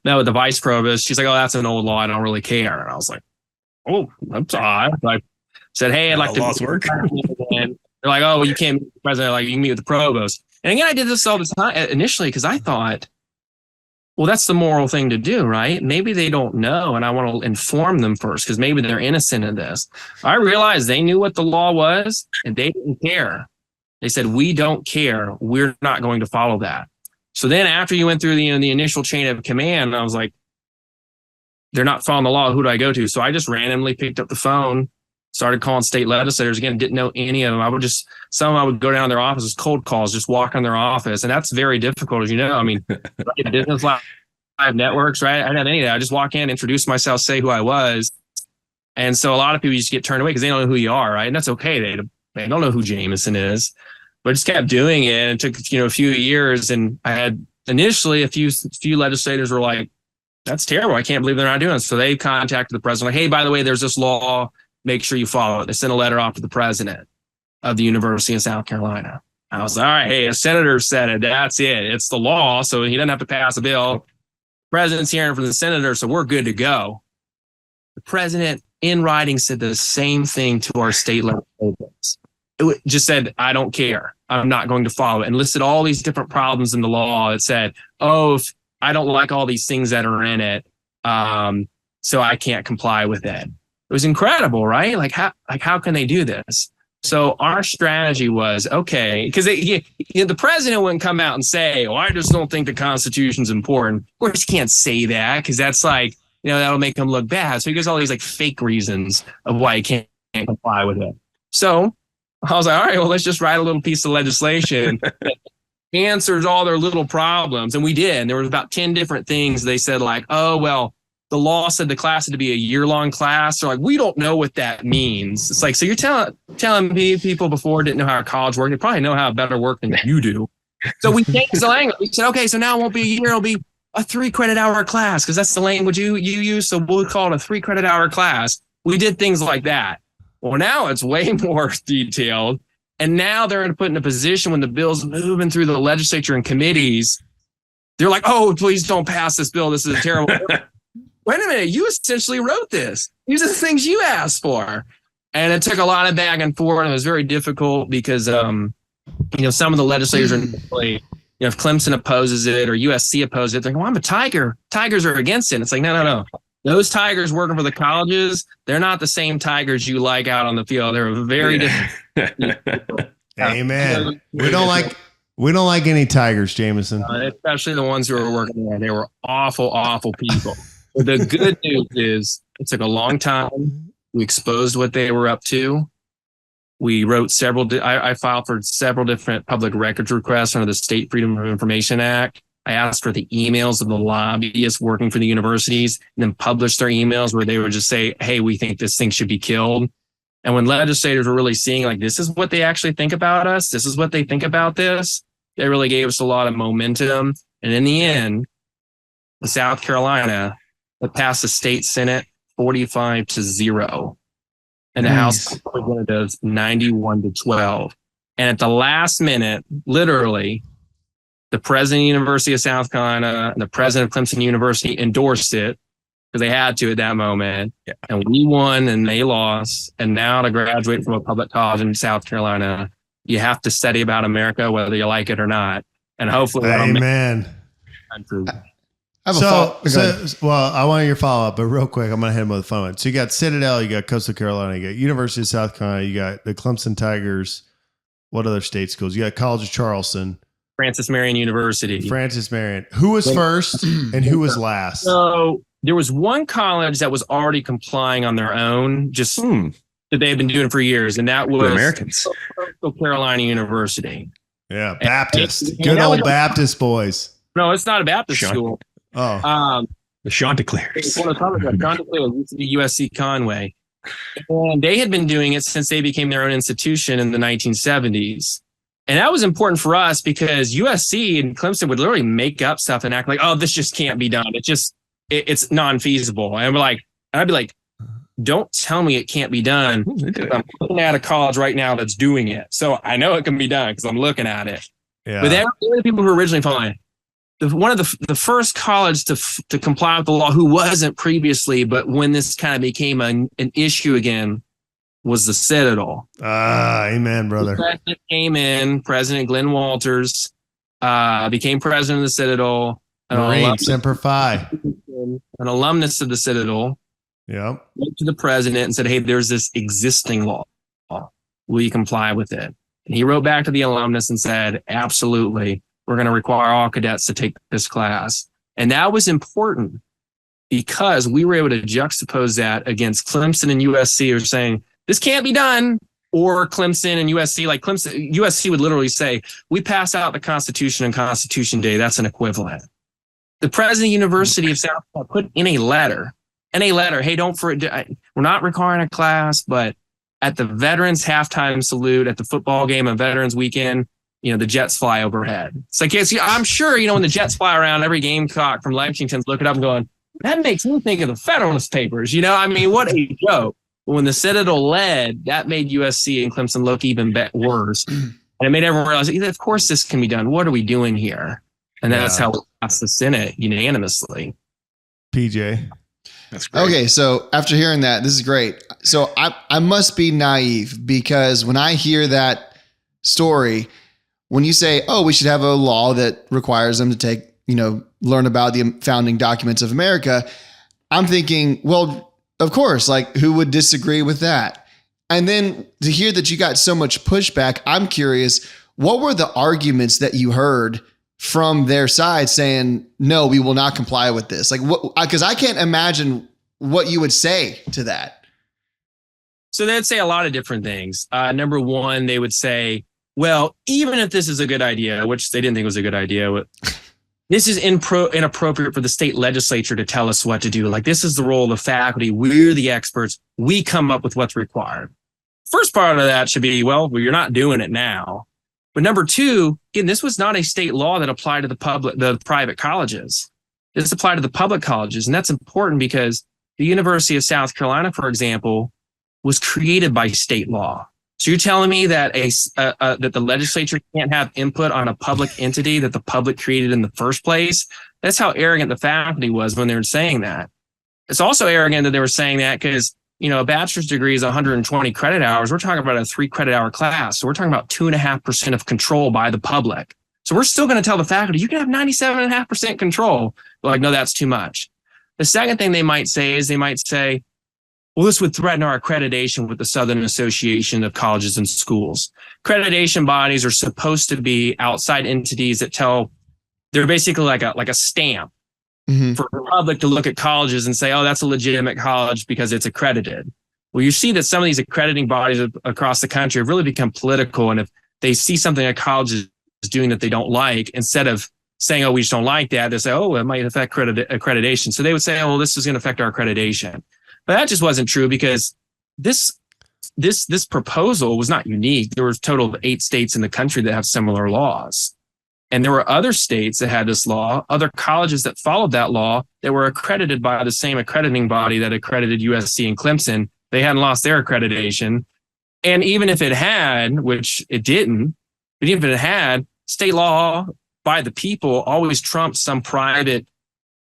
Met with the vice provost. She's like, "Oh, that's an old law. I don't really care." And I was like, "Oh, that's odd." I said, "Hey, I'd like to." Laws work. And they're like, "Oh, well, you can't meet with the president. Like, you can meet with the provost." And again, I did this all the time initially because I thought, well, that's the moral thing to do, right? Maybe they don't know, and I want to inform them first because maybe they're innocent in this. I realized they knew what the law was, and they didn't care. They said, "We don't care. We're not going to follow that." So then after you went through the initial chain of command, I was like, they're not following the law. Who do I go to? So I just randomly picked up the phone, started calling state legislators. Again, didn't know any of them. I would go down to their offices, cold calls, just walk in their office. And that's very difficult, as you know. I mean, business live networks, right? I didn't have any of that. I just walk in, introduce myself, say who I was. And so a lot of people just get turned away because they don't know who you are, right? And that's okay. They don't know who Jameson is. But I just kept doing it. And it took, a few years. And I had initially a few legislators were like, "That's terrible. I can't believe they're not doing it." So they contacted the president, like, "Hey, by the way, there's this law. Make sure you follow it." They sent a letter off to the president of the University of South Carolina. I was like, all right, hey, a senator said it. That's it. It's the law. So he doesn't have to pass a bill. The president's hearing from the senator. So we're good to go. The president in writing said the same thing to our state legislators. It just said, "I don't care. I'm not going to follow it," and listed all these different problems in the law. It said, "Oh, if I don't like all these things that are in it, so I can't comply with it." It was incredible, right? Like how can they do this? So our strategy was, okay, because the president wouldn't come out and say, "Oh, I just don't think the Constitution's important." Of course, you can't say that because that's like, that'll make him look bad. So he gives all these like fake reasons of why he can't comply with it. So I was like, all right, well, let's just write a little piece of legislation that answers all their little problems. And we did. And there was about 10 different things. They said like, "Oh, well, the law said the class had to be a year-long class." They're like, "We don't know what that means." It's like, so you're telling me people before didn't know how college worked. They probably know how it better work than you do. So we changed the language. We said, okay, so now it won't be a year. It'll be a 3-credit-hour class because that's the language you use. So we'll call it a 3-credit-hour class. We did things like that. Well, now it's way more detailed. And now they're put in a position when the bill's moving through the legislature and committees, they're like, "Oh, please don't pass this bill. This is a terrible." Wait a minute, you essentially wrote this. These are the things you asked for. And it took a lot of back and forth. And it was very difficult because, some of the legislators are really, if Clemson opposes it or USC opposes it, they're like, "Well, I'm a Tiger. Tigers are against it." And it's like, no. Those Tigers working for the colleges, they're not the same Tigers you like out on the field. They're very different. Amen. We don't like any Tigers, Jameson. Especially the ones who were working there. They were awful, awful people. But the good news is it took a long time. We exposed what they were up to. We wrote I filed for several different public records requests under the State Freedom of Information Act. I asked for the emails of the lobbyists working for the universities and then published their emails where they would just say, "Hey, we think this thing should be killed." And when legislators were really seeing like, this is what they actually think about us, this is what they think about this, they really gave us a lot of momentum. And in the end, South Carolina passed the state Senate 45-0. And the House Representatives 91-12. And at the last minute, literally, The president of the University of South Carolina and the president of Clemson University endorsed it because they had to at that moment. Yeah. And we won and they lost. And now to graduate from a public college in South Carolina, you have to study about America, whether you like it or not. And hopefully, amen. Well, I want your follow up, but real quick, I'm going to hit him with a fun one. So you got Citadel, you got Coastal Carolina, you got University of South Carolina, you got the Clemson Tigers. What other state schools? You got College of Charleston, Francis Marion University. Francis Marion. Who was first and who was last? So there was one college that was already complying on their own, just that they had been doing for years, and that was the Americans. Coastal Carolina University. Yeah, Baptist. Good old Baptist boys. No, it's not a Baptist school. Oh, the Chanticleers. Chanticleer used to be USC Conway. And they had been doing it since they became their own institution in the 1970s. And that was important for us because USC and Clemson would literally make up stuff and act like, oh, this just can't be done. It's non-feasible. And I'd be like, don't tell me it can't be done. I'm looking at a college right now that's doing it. So I know it can be done because I'm looking at it. Yeah. But they were the people who were originally following. One of the first college to comply with the law, who wasn't previously, but when this kind of became an issue again, was the Citadel. Amen, brother. The president came in, President Glenn Walters, became president of the Citadel. Semper Fi. An alumnus of the Citadel. Yep. Went to the president and said, hey, there's this existing law. Will you comply with it? And he wrote back to the alumnus and said, absolutely. We're going to require all cadets to take this class. And that was important because we were able to juxtapose that against Clemson and USC, who are saying, this can't be done. Or Clemson and USC, like USC would literally say, we pass out the Constitution on Constitution Day. That's an equivalent. The president of the University of South Carolina put in a letter, hey, we're not requiring a class, but at the Veterans halftime salute at the football game on Veterans Weekend, the jets fly overhead. It's like, yes, I'm sure, when the jets fly around, every Gamecock from Lexington's looking up and going, that makes me think of the Federalist Papers. What a joke. But when the Citadel led, that made USC and Clemson look even worse. And it made everyone realize, of course this can be done. What are we doing here? And that's how we passed the Senate unanimously. PJ. That's great. Okay, so after hearing that, this is great. So I must be naive because when I hear that story, when you say, oh, we should have a law that requires them to take, learn about the founding documents of America, I'm thinking, well, of course, like who would disagree with that? And then to hear that you got so much pushback, I'm curious, what were the arguments that you heard from their side saying, no, we will not comply with this? Like, what? Because I can't imagine what you would say to that. So they'd say a lot of different things. Number one, they would say, well, even if this is a good idea, which they didn't think was a good idea, this is inappropriate for the state legislature to tell us what to do. Like, this is the role of the faculty. We're the experts. We come up with what's required. First part of that should be, well, you're not doing it now. But number two, again, this was not a state law that applied to the private colleges. This applied to the public colleges. And that's important because the University of South Carolina, for example, was created by state law. So you're telling me that that the legislature can't have input on a public entity that the public created in the first place? That's how arrogant the faculty was when they were saying that. It's also arrogant that they were saying that because, a bachelor's degree is 120 credit hours. We're talking about a 3 credit hour class. So we're talking about 2.5% of control by the public. So we're still going to tell the faculty, you can have 97.5% control. But like, no, that's too much. The second thing they might say is well, this would threaten our accreditation with the Southern Association of Colleges and Schools. Accreditation bodies are supposed to be outside entities that they're basically like a stamp for the public to look at colleges and say, oh, that's a legitimate college because it's accredited. Well, you see that some of these accrediting bodies across the country have really become political. And if they see something a college is doing that they don't like, instead of saying, oh, we just don't like that, they say, oh, it might affect accreditation. So they would say, oh, well, this is going to affect our accreditation. But that just wasn't true because this proposal was not unique. There was a total of 8 states in the country that have similar laws. And there were other states that had this law, other colleges that followed that law that were accredited by the same accrediting body that accredited USC and Clemson. They hadn't lost their accreditation. And even if it had, which it didn't, but even if it had, state law by the people always trumps some private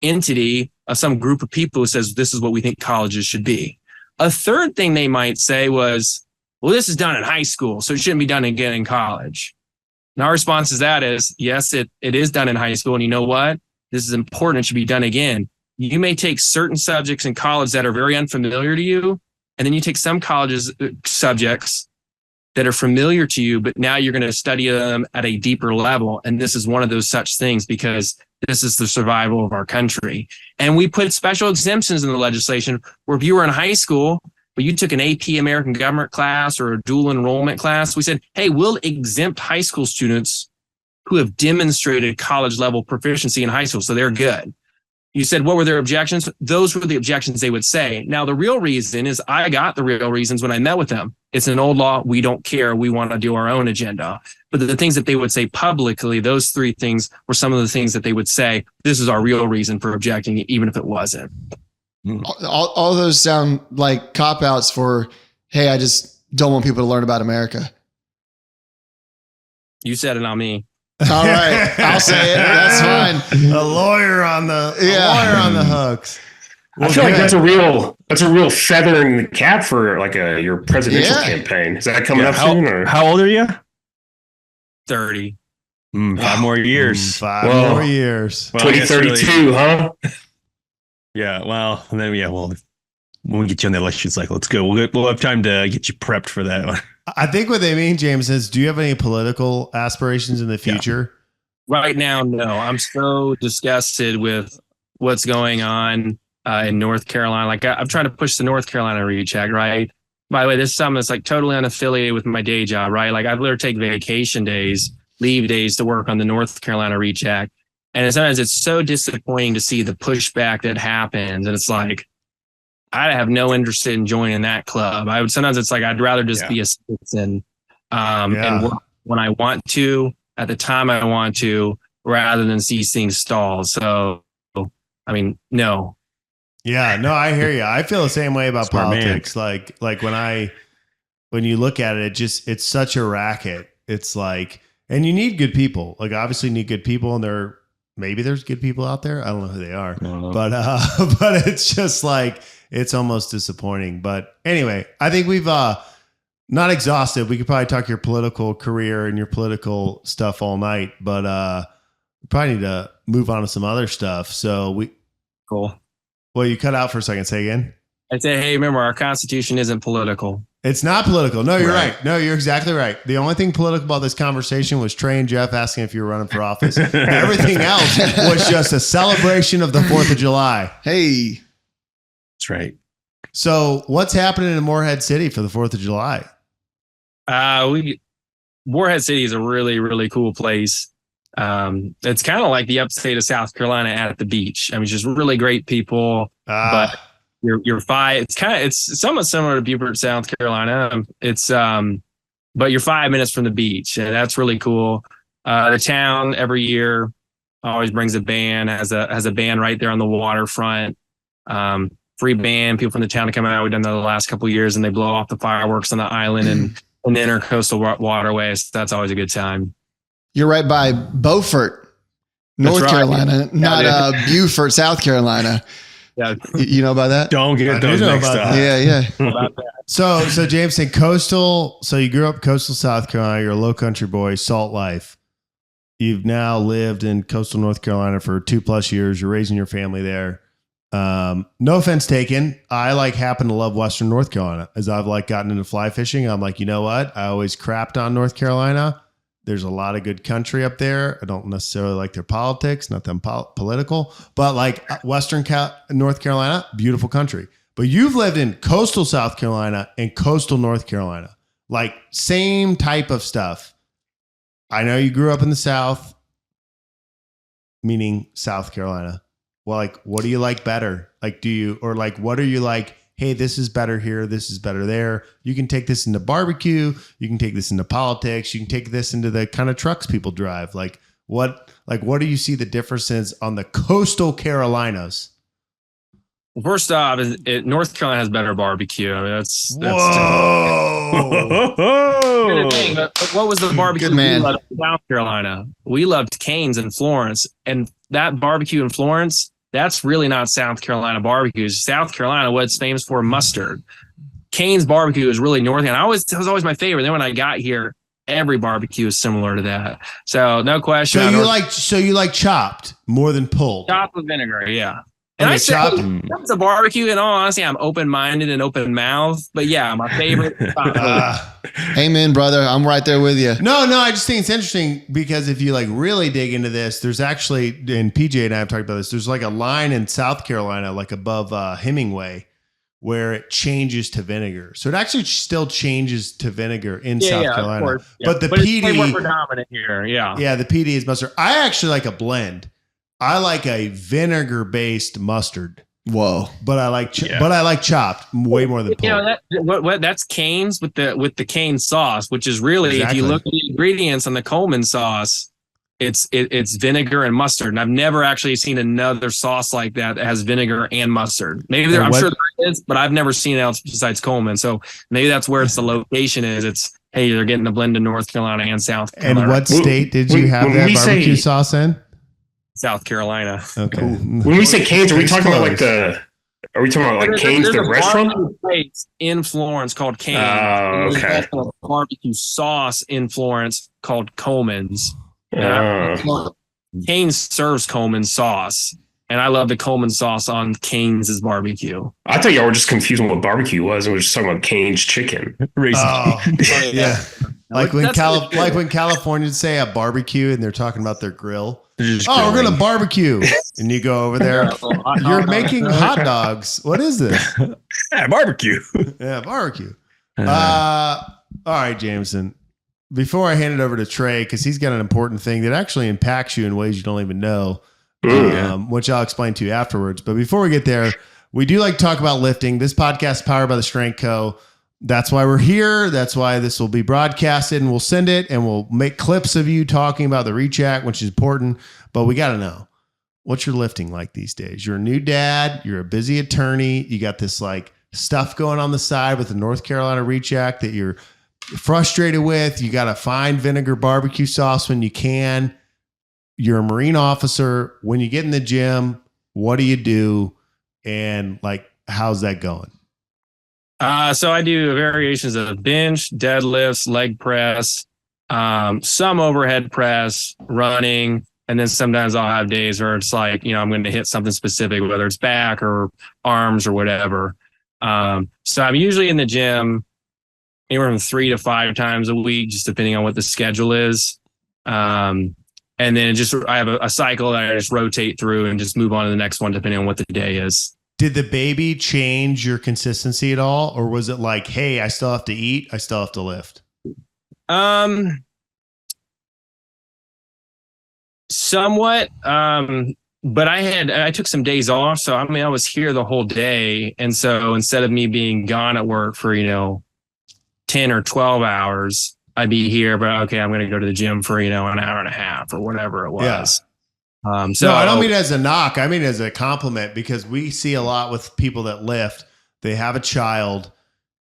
entity of some group of people who says, this is what we think colleges should be. A third thing they might say was, well, this is done in high school, so it shouldn't be done again in college. And our response to that is, yes, it is done in high school. And you know what? This is important. It should be done again. You may take certain subjects in college that are very unfamiliar to you, and then you take some colleges subjects that are familiar to you, but now you're going to study them at a deeper level. And this is one of those such things, because this is the survival of our country. And we put special exemptions in the legislation where if you were in high school, but you took an AP American government class or a dual enrollment class, we said, hey, we'll exempt high school students who have demonstrated college level proficiency in high school. So they're good. You said, what were their objections? Those were the objections they would say. Now, the real reason is I got the real reasons when I met with them. It's an old law. We don't care. We want to do our own agenda. But the things that they would say publicly, those three things were some of the things that they would say, this is our real reason for objecting, even if it wasn't. All those sound like cop-outs for, hey, I just don't want people to learn about America. You said it, not me. All right, I'll say it. That's fine. A lawyer on the hooks. I feel like that's a real feather in the cap for like your presidential campaign. Is that coming up soon? Or? How old are you? 30. 5 more years. 5 more years. Well, 2032, huh? Yeah. Well, and then when we get you on the election cycle, let's go. We'll have time to get you prepped for that one. I think what they mean, James, is do you have any political aspirations in the future? Right now, no. I'm so disgusted with what's going on in North Carolina. Like I'm trying to push the North Carolina Reach Act, right? By the way, this is something that's like totally unaffiliated with my day job, right? Like I'd literally take vacation days, leave days to work on the North Carolina Reach Act. And sometimes it's so disappointing to see the pushback that happens. And it's like, I have no interest in joining that club. Sometimes it's like, I'd rather just be a citizen and work when I want to, at the time I want to, rather than see things stall. So, I mean, no. Yeah, no, I hear you. I feel the same way about Smart politics. Man. Like when you look at it, it's such a racket. It's like, and you need good people. Like obviously you need good people, and maybe there's good people out there. I don't know who they are, but it's just like, it's almost disappointing. But anyway, I think we've not exhausted. We could probably talk your political career and your political stuff all night, but we probably need to move on to some other stuff. So Cool. Well, you cut out for a second. Say again. I'd say, hey, remember, our Constitution isn't political. It's not political. No, you're right. No, you're exactly right. The only thing political about this conversation was Trey and Jeff asking if you were running for office. Everything else was just a celebration of the 4th of July. Hey. That's right. So what's happening in Morehead City for the 4th of July? Morehead City is a really, really cool place. It's kind of like the upstate of South Carolina at the beach. I mean, just really great people, but it's somewhat similar to Beaufort, South Carolina. But you're 5 minutes from the beach, and that's really cool. The town every year always brings a band, has a band right there on the waterfront. Free band, people from the town to come out. We've done that the last couple of years, and they blow off the fireworks on the island and on the intercoastal waterways. That's always a good time. You're right by Beaufort, North Carolina, not Beaufort, South Carolina. Yeah, you know about that? Don't get those mixed up. Yeah. So Jameson, coastal. So you grew up coastal South Carolina. You're a low country boy, salt life. You've now lived in coastal North Carolina for 2+ years. You're raising your family there. No offense taken. I happen to love Western North Carolina. As I've gotten into fly fishing, I'm like, you know what? I always crapped on North Carolina. There's a lot of good country up there. I don't necessarily like their politics, not them political, but Western North Carolina, beautiful country. But you've lived in coastal South Carolina and coastal North Carolina, same type of stuff. I know you grew up in the South, meaning South Carolina. Well, what do you like better? What are you like? Hey, this is better here. This is better there. You can take this into barbecue. You can take this into politics. You can take this into the kind of trucks people drive. What do you see the differences on the coastal Carolinas? Well, first off, North Carolina has better barbecue. I mean, that's Whoa. the thing. But what was the barbecue Good man. we loved in South Carolina? We loved Cane's in Florence, and that barbecue in Florence, that's really not South Carolina barbecue. South Carolina, what's famous for mustard. Cane's barbecue is really North Carolina. That was always my favorite. Then when I got here, every barbecue is similar to that. So no question. So you like chopped more than pulled? Chopped with vinegar, yeah. And Okay, I say chopped. that's a barbecue. In all honesty, I'm open-minded and open-mouthed. But yeah, my favorite. Amen, brother. I'm right there with you. No, I just think it's interesting because if you like really dig into this, there's actually, and PJ and I have talked about this, there's like a line in South Carolina, like above Hemingway, where it changes to vinegar. So it actually still changes to vinegar in South Carolina. Of course, yeah. But the PD, it's way more predominant here. Yeah. Yeah, the PD is mustard. I actually like a blend. I like a vinegar-based mustard. Whoa! But I like chopped way more than pulled. You know that's Cane's with the Cane sauce, which is really if you look at the ingredients on the Coleman sauce, it's vinegar and mustard. And I've never actually seen another sauce like that has vinegar and mustard. Maybe I'm sure there is, but I've never seen it else besides Coleman. So maybe that's where the location is. It's hey, they're getting the blend of North Carolina and South Carolina. And what state did you have that barbecue sauce in? South Carolina. Okay. When we say Cane's, are we talking about like Are we talking about like Cane's the restaurant? Place in Florence called Cane's. Oh, okay. A barbecue sauce in Florence called Coleman's. Cane's serves Coleman's sauce, and I love the Coleman sauce on Cane's barbecue. I thought y'all were just confusing what barbecue was, and we were just talking about Cane's chicken. Yeah. Like when Californians say a barbecue and they're talking about their grill. Oh, we're gonna barbecue, and you go over there. You're making hot dogs. What is this? Yeah, barbecue. Yeah, barbecue. All right, Jameson. Before I hand it over to Trey, because he's got an important thing that actually impacts you in ways you don't even know, which I'll explain to you afterwards. But before we get there, we do like to talk about lifting. This podcast is powered by the Strength Co. That's why we're here. That's why this will be broadcasted, and we'll send it, and we'll make clips of you talking about the Reach Act, which is important. But we got to know, what's your lifting like these days? You're a new dad. You're a busy attorney. You got this like stuff going on the side with the North Carolina Reach Act that you're frustrated with. You got to find vinegar barbecue sauce when you can. You're a Marine officer. When you get in the gym, what do you do? And like, how's that going? So I do variations of bench, deadlifts, leg press, some overhead press, running, and then sometimes I'll have days where it's like, I'm going to hit something specific, whether it's back or arms or whatever. So I'm usually in the gym anywhere from 3 to 5 times a week, just depending on what the schedule is. And then I have a cycle that I just rotate through and just move on to the next one, depending on what the day is. Did the baby change your consistency at all? Or was it like, hey, I still have to eat, I still have to lift? Somewhat. But I took some days off. So, I was here the whole day. And so instead of me being gone at work for, 10 or 12 hours, I'd be here, but okay, I'm going to go to the gym for, an hour and a half or whatever it was. Yeah. So I don't mean it as a knock. I mean it as a compliment, because we see a lot with people that lift. They have a child,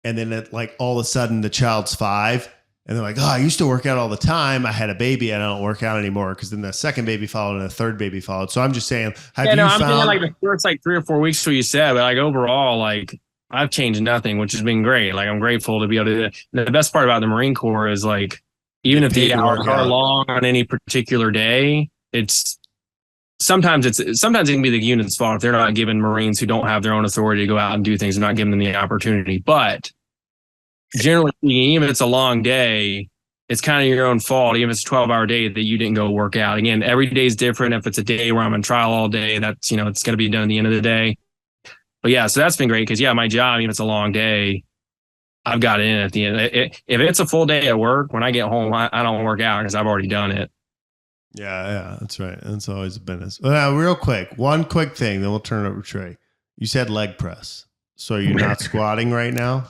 and then all of a sudden the child's 5, and they're like, "Oh, I used to work out all the time. I had a baby, and I don't work out anymore." Because then the second baby followed, and the third baby followed. So I'm just saying, I'm thinking like the first 3 or 4 weeks, what you said, but overall, I've changed nothing, which has been great. I'm grateful to be able to do that. The best part about the Marine Corps is even if the hours are long on any particular day, sometimes it can be the unit's fault if they're not giving Marines who don't have their own authority to go out and do things, and not giving them the opportunity. But generally speaking, even if it's a long day, it's kind of your own fault. Even if it's a 12-hour day that you didn't go work out. Again, every day is different. If it's a day where I'm on trial all day, that's, it's going to be done at the end of the day. But yeah, so that's been great because my job, even if it's a long day, I've got it in at the end. If it's a full day at work, when I get home, I don't work out because I've already done it. Yeah, that's right. That's always a business. Real quick, one quick thing, then we'll turn it over to Trey. You said leg press. So you're not squatting right now?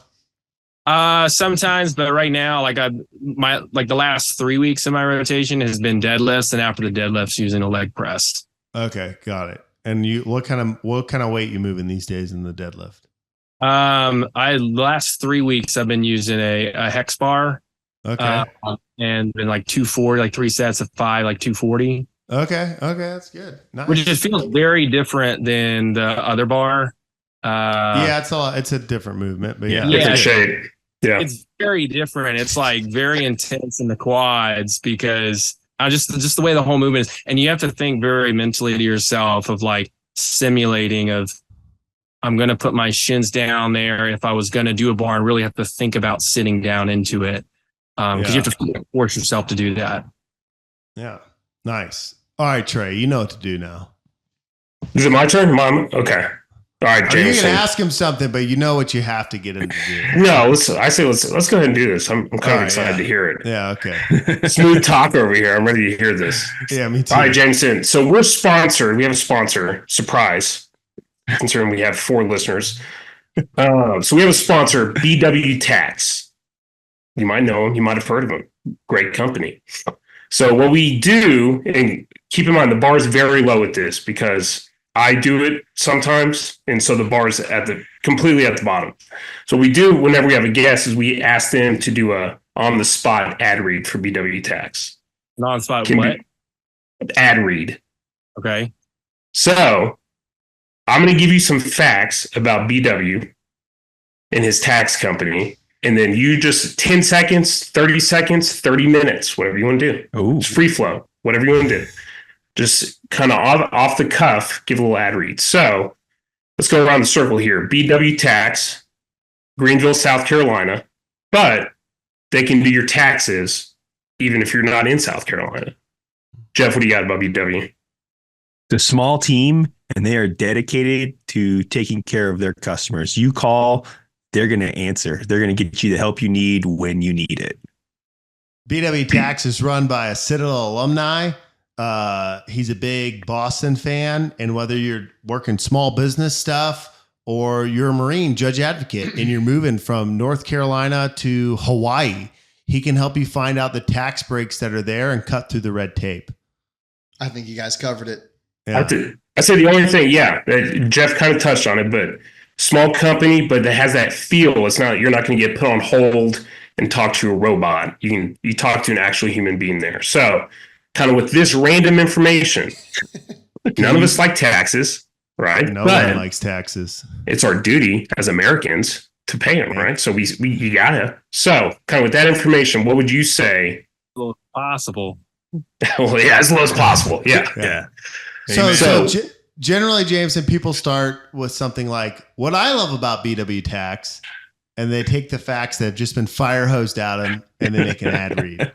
Sometimes, but right now, the last 3 weeks of my rotation has been deadlifts, and after the deadlifts, using a leg press. Okay, got it. And what kind of weight you moving these days in the deadlift? Last 3 weeks I've been using a hex bar. Okay. And been like 240, like 3 sets of 5, like 240. Okay, that's good. Nice. Which just feels very different than the other bar. It's a different movement, but yeah. Different shape. Yeah. It's very different. It's like very intense in the quads because just the way the whole movement is. And you have to think very mentally to yourself of like simulating of, I'm going to put my shins down there. If I was going to do a bar and really have to think about sitting down into it. Because you have to force yourself to do that. Yeah. Nice. All right, Trey, you know what to do now. Is it my turn? Mom? Okay. All right, Jameson. You're going to ask him something, but you know what you have to get him to do. No, let's go ahead and do this. I'm kind of excited to hear it. Yeah, okay. Smooth talk over here. I'm ready to hear this. Yeah, me too. All right, Jameson. So we're sponsored. We have a sponsor. Surprise. Considering we have 4 listeners. So we have a sponsor, BW Tax. You might know him. You might have heard of him. Great company. So what we do, and keep in mind the bar is very low at this because I do it sometimes, and so the bar is completely at the bottom. So what we do whenever we have a guest is we ask them to do a on-the-spot ad read for BW Tax. On-spot what? Ad read. Okay. So I'm going to give you some facts about BW and his tax company, and then you just 10 seconds, 30 seconds, 30 minutes, whatever you want to do. Ooh. It's free flow, whatever you want to do. Just kind of off the cuff, give a little ad read. So let's go around the circle here. BW Tax, Greenville, South Carolina, but they can do your taxes even if you're not in South Carolina. Jeff, what do you got about BW? The small team, and they are dedicated to taking care of their customers. You call, they're going to answer. They're going to get you the help you need when you need it. BW Tax is run by a Citadel alumni. He's a big Boston fan, and whether you're working small business stuff or you're a Marine judge advocate and you're moving from North Carolina to Hawaii, he can help you find out the tax breaks that are there and cut through the red tape. I think you guys covered it. Yeah. I say the only thing, Jeff kind of touched on it, but small company, but that has that feel. It's not, you're not going to get put on hold and talk to a robot. You talk to an actual human being there. So kind of with this random information, none of us like taxes, right? No one likes taxes. It's our duty as Americans to pay them, right? So you gotta. So kind of with that information, what would you say? Well, possible. Well, yeah, as low as possible. Yeah. So generally, Jameson, people start with something like, what I love about BW Tax, and they take the facts that have just been fire hosed out and they make an ad read. Like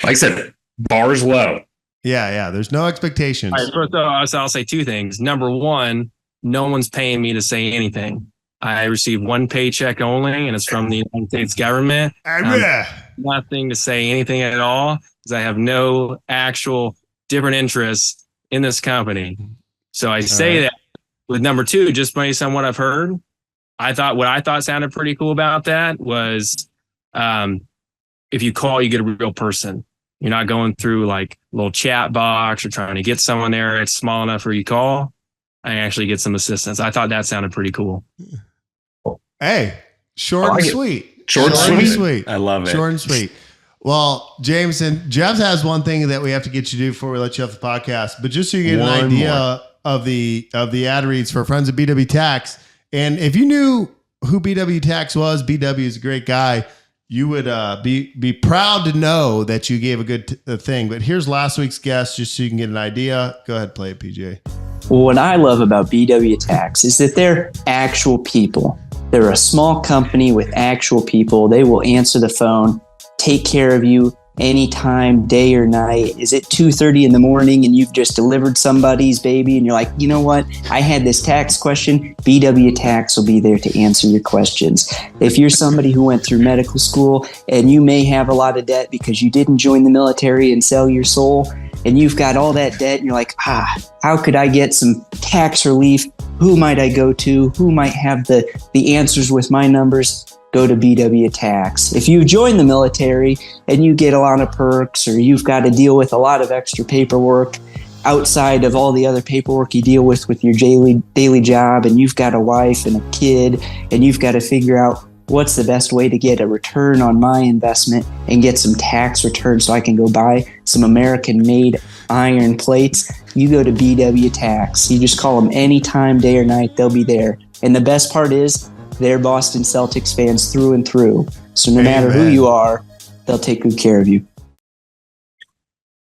I said, bar's low. Yeah. There's no expectations. All right, first, I'll say 2 things. Number 1, no one's paying me to say anything. I receive 1 paycheck only, and it's from the United States government. Nothing to say anything at all because I have no actual different interests in this company. So I say that with number 2, just based on what I've heard. What I thought sounded pretty cool about that was if you call, you get a real person. You're not going through like a little chat box or trying to get someone there. It's small enough where you call and actually get some assistance. I thought that sounded pretty cool. Hey, short and sweet. Short and sweet. I love it. Short and sweet. Well, Jameson, Jeff has one thing that we have to get you to do before we let you off the podcast. But just so you get an idea of the ad reads for friends of BW Tax, and if you knew who BW Tax was, BW is a great guy. You would be proud to know that you gave a good thing. But here's last week's guest, just so you can get an idea. Go ahead, play it, PJ. Well, what I love about BW Tax is that they're actual people. They're a small company with actual people. They will answer the phone, take care of you anytime, day or night. Is it 2:30 in the morning and you've just delivered somebody's baby and you're like, you know what? I had this tax question. BW Tax will be there to answer your questions. If you're somebody who went through medical school and you may have a lot of debt because you didn't join the military and sell your soul, and you've got all that debt and you're like, how could I get some tax relief? Who might I go to? Who might have the answers with my numbers? Go to BW Tax. If you join the military and you get a lot of perks or you've got to deal with a lot of extra paperwork, outside of all the other paperwork you deal with your daily job, and you've got a wife and a kid, and you've got to figure out what's the best way to get a return on my investment and get some tax returns so I can go buy some American-made iron plates, you go to BW Tax. You just call them anytime, day or night, they'll be there. And the best part is they're Boston Celtics fans through and through. So no matter who you are, they'll take good care of you.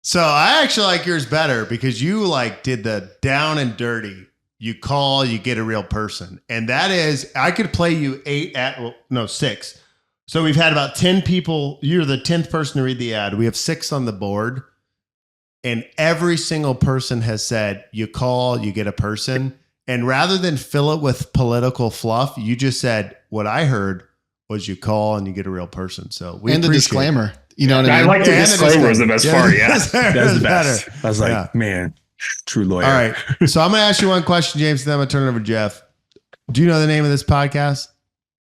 So I actually like yours better because you did the down and dirty. You call, you get a real person. And that is, I could play you 6. So we've had about 10 people. You're the 10th person to read the ad. We have 6 on the board. And every single person has said, you call, you get a person. And rather than fill it with political fluff, you just said, what I heard was you call and you get a real person. So we and the disclaimer. You know what I I mean? like the disclaimer is the best part. Yeah. That's the best. I was like, man, true lawyer. All right. So I'm going to ask you one question, James, and then I'm going to turn it over to Jeff. Do you know the name of this podcast?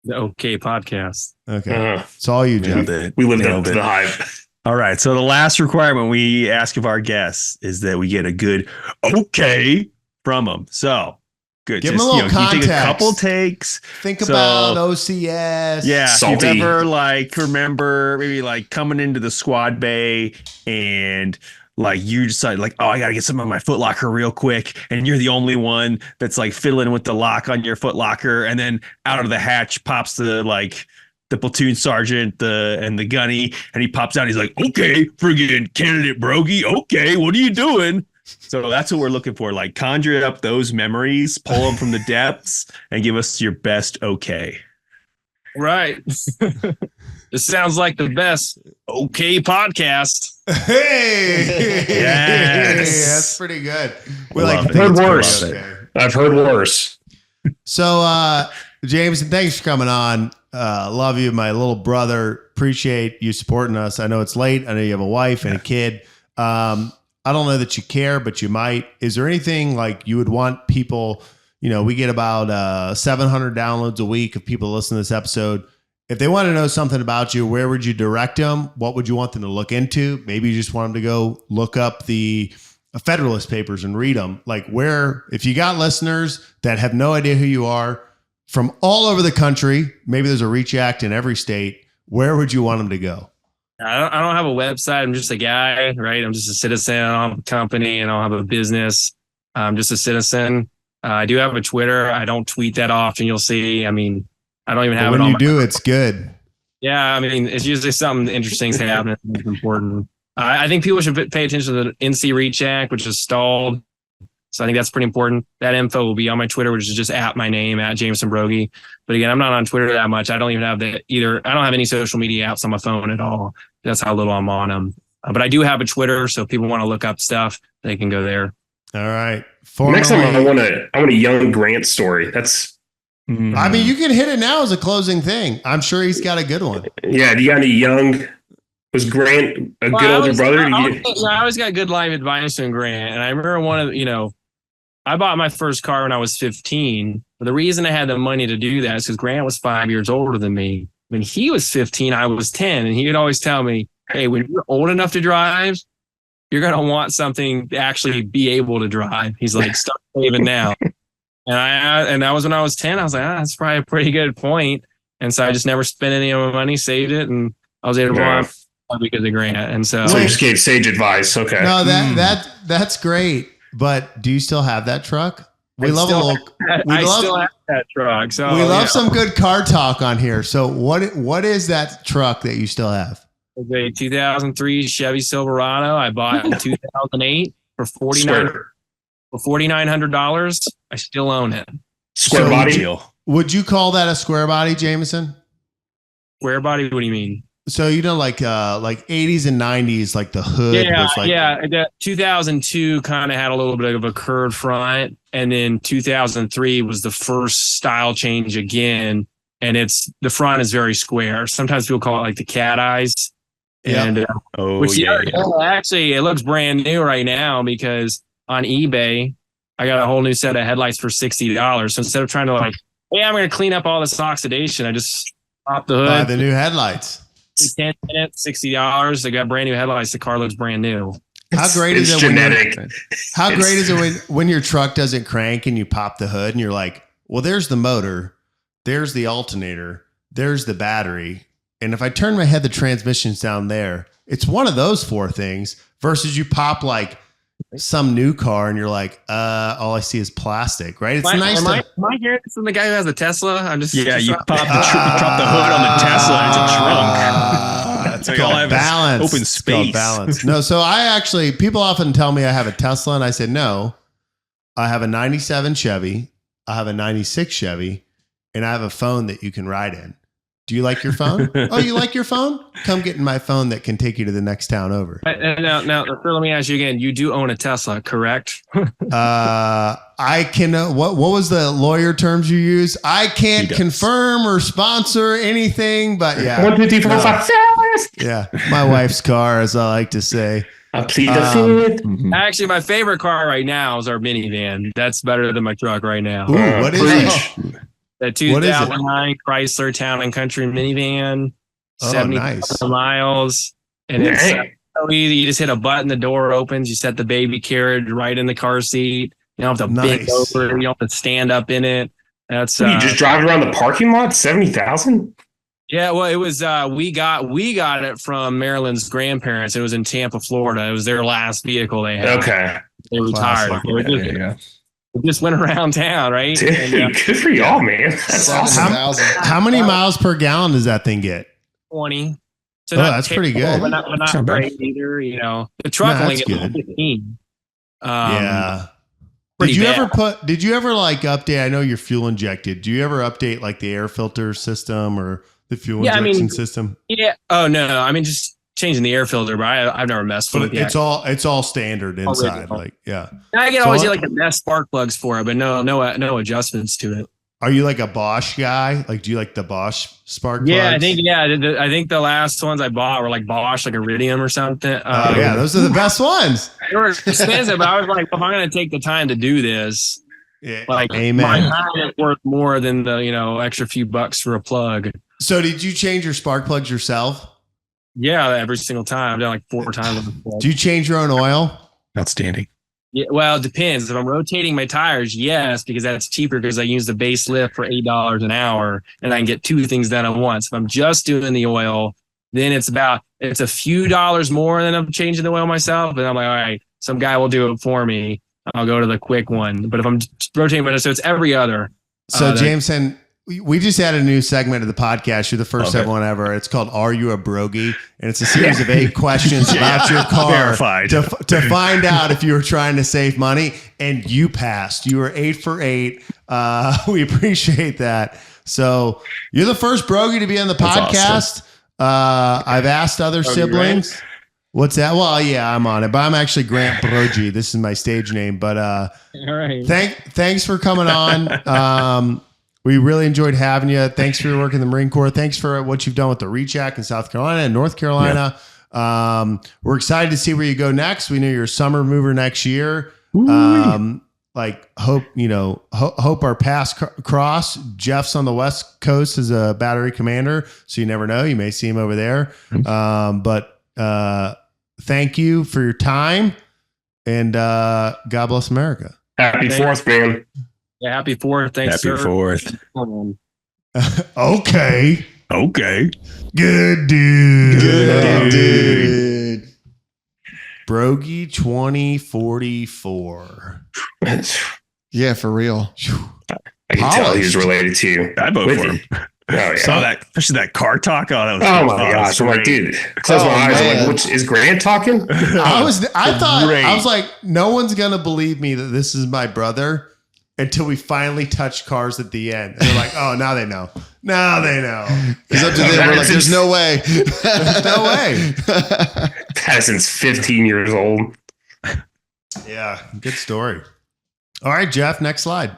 The OK Podcast. Okay. It's all you, Jeff. We lived up to the hype. All right. So the last requirement we ask of our guests is that we get a good okay from them. So good. Give them a little context. You take a couple takes. Think about OCS. Yeah. Salty. If you ever remember maybe coming into the squad bay and you decide oh, I got to get something on my Foot Locker real quick. And you're the only one that's fiddling with the lock on your Foot Locker. And then out of the hatch pops the platoon sergeant and the gunny. And he pops out. He's like, okay, friggin' candidate Broggi. Okay, what are you doing? So that's what we're looking for. Conjure up those memories, pull them from the depths, and give us your best okay. Right. This sounds like the best OK podcast. Hey, yes, that's pretty good. We I've heard worse. I've heard worse. So, Jameson, thanks for coming on. Love you, my little brother. Appreciate you supporting us. I know it's late. I know you have a wife and a kid. I don't know that you care, but you might. Is there anything you would want people? We get about 700 downloads a week of people listening to this episode. If they want to know something about you, where would you direct them? What would you want them to look into? Maybe you just want them to go look up the Federalist Papers and read them. If you got listeners that have no idea who you are from all over the country, maybe there's a Reach Act in every state, where would you want them to go? I don't have a website. I'm just a guy, right? I'm just a citizen. I don't have a company. I don't have a business. I'm just a citizen. I do have a Twitter. I don't tweet that often. You'll see. I mean, I don't even have it on. When you do, it's good. Yeah, I mean, it's usually something interesting's happening. It's important. I think people should pay attention to the NC Reach Act, which is stalled. So I think that's pretty important. That info will be on my Twitter, which is just at my name, at Jameson Broggi. But again, I'm not on Twitter that much. I don't even have I don't have any social media apps on my phone at all. That's how little I'm on them. But I do have a Twitter, so if people want to look up stuff, they can go there. All right. Next time I want a young Grant story. That's. I mean, you can hit it now as a closing thing. I'm sure he's got a good one. Yeah. Do you got any young? Was Grant a good older brother? I always got good life advice from Grant, and I remember I bought my first car when I was 15. But the reason I had the money to do that is because Grant was 5 years older than me. When he was 15, I was 10, and he would always tell me, "Hey, when you're old enough to drive, you're gonna want something to actually be able to drive." He's like, "Start saving now." And that was when I was 10. I was like, that's probably a pretty good point. And so I just never spent any of my money, saved it, and I was able to buy because of Grant. And so you just gave sage advice. Okay. No, that's great. But do you still have that truck? I still have that truck. So we love some good car talk on here. So what is that truck that you still have? It's a 2003 Chevy Silverado. I bought in 2008 for $4,900. I still own it. Square body deal. Would you call that a square body, Jameson? Square body? What do you mean? So like 80s and 90s, like the hood was like. Yeah. 2002 kind of had a little bit of a curved front, and then 2003 was the first style change again, and the front is very square. Sometimes people call it like the cat eyes. And actually, it looks brand new right now because on eBay, I got a whole new set of headlights for $60. So instead of trying to hey, I'm going to clean up all this oxidation, I just pop the hood. Buy the new headlights. 10 minutes, $60. They got brand new headlights. The car looks brand new. How great It's is it genetic. How great is it when your truck doesn't crank and you pop the hood and you're like, well, there's the motor, there's the alternator, there's the battery. And if I turn my head, the transmission's down there. It's one of those four things versus you pop like some new car and you're like, all I see is plastic, right? It's nice. Am I hearing this from the guy who has a Tesla? I'm just you drop the hood on the Tesla and it's a trunk. It's called balance. Open It's space. called balance. No, so people often tell me I have a Tesla and I said, no, I have a 97 Chevy. I have a 96 Chevy and I have a phone that you can ride in. Do you like your phone? Oh, you like your phone? Come get in my phone that can take you to the next town over. Now, let me ask you again. You do own a Tesla, correct? I can. What was the lawyer terms you use? I can't confirm or sponsor anything, but yeah. 1, 2, 3, 4, 5, 6. Yeah, my wife's car, as I like to say. I plead the fifth. Actually, my favorite car right now is our minivan. That's better than my truck right now. Ooh, what is it? The 2009 Chrysler Town and Country minivan, 70,000 miles, and it's so easy. You just hit a button, the door opens, you set the baby carriage right in the car seat. You don't have to bend over, you don't have to stand up in it. That's you just drive around the parking lot, 70,000. Yeah, well, it was we got it from Maryland's grandparents. It was in Tampa, Florida. It was their last vehicle they had. Okay, they retired. We just went around town, right? Dude, and, good for y'all, man. That's awesome. How many miles per gallon does that thing get? 20. So that's pretty good. But not great either. You know, the truck only gets 15. Yeah. Did you ever like update? I know you're fuel injected. Do you ever update like the air filter system or the fuel injection system? Yeah. Oh no. I mean, just changing the air filter, but I've never messed with it. It's all standard inside. Like, yeah. I can always get like the best spark plugs for it, but no adjustments to it. Are you like a Bosch guy? Like, do you like the Bosch spark plugs? Yeah, I think the last ones I bought were like Bosch, like Iridium or something. Yeah, those are the best ones. They were expensive, but I was like, if I'm going to take the time to do this, like, amen. My time is worth more than the extra few bucks for a plug. So, did you change your spark plugs yourself? Yeah, every single time. I've done like 4 times. Do you change your own oil? Outstanding. Yeah, well, it depends. If I'm rotating my tires, yes, because that's cheaper because I use the base lift for $8 an hour and I can get 2 things done at once. If I'm just doing the oil, then it's a few dollars more than I'm changing the oil myself. And I'm like, all right, some guy will do it for me. I'll go to the quick one. But if I'm rotating my, so it's every other. So Jameson, we just had a new segment of the podcast. You're the first one ever. It's called "Are You a Broggi?" And it's a series of 8 questions about your car to find out if you were trying to save money. And you passed. You were 8 for 8. We appreciate that. So you're the first Broggi to be on the podcast. Awesome. I've asked other siblings. Grant? What's that? Well, yeah, I'm on it, but I'm actually Grant Broggi. This is my stage name. But all right. Thanks for coming on. We really enjoyed having you. Thanks for your work in the Marine Corps. Thanks for what you've done with the Reach Act in South Carolina and North Carolina. Yeah. We're excited to see where you go next. We know you're a summer mover next year. Hope our paths cross. Jeff's on the West Coast as a battery commander, so you never know. You may see him over there. But thank you for your time, and God bless America. Happy 4th, man. Yeah, happy 4th. Thanks, Happy 4th. Okay. Good dude. Broggi 2044. Yeah, for real. I can tell he's related to you. I vote for him. Oh yeah. Saw that, especially that car talk. Oh, that was my gosh! I'm like, dude, close my eyes. I'm like, is Grant talking? I was like, no one's gonna believe me that this is my brother until we finally touch cars at the end. And they're like, oh, now they know. Now they know. It's up to them. We're like, there's no way. There's no way. That since 15 years old. Yeah, good story. All right, Jeff, next slide.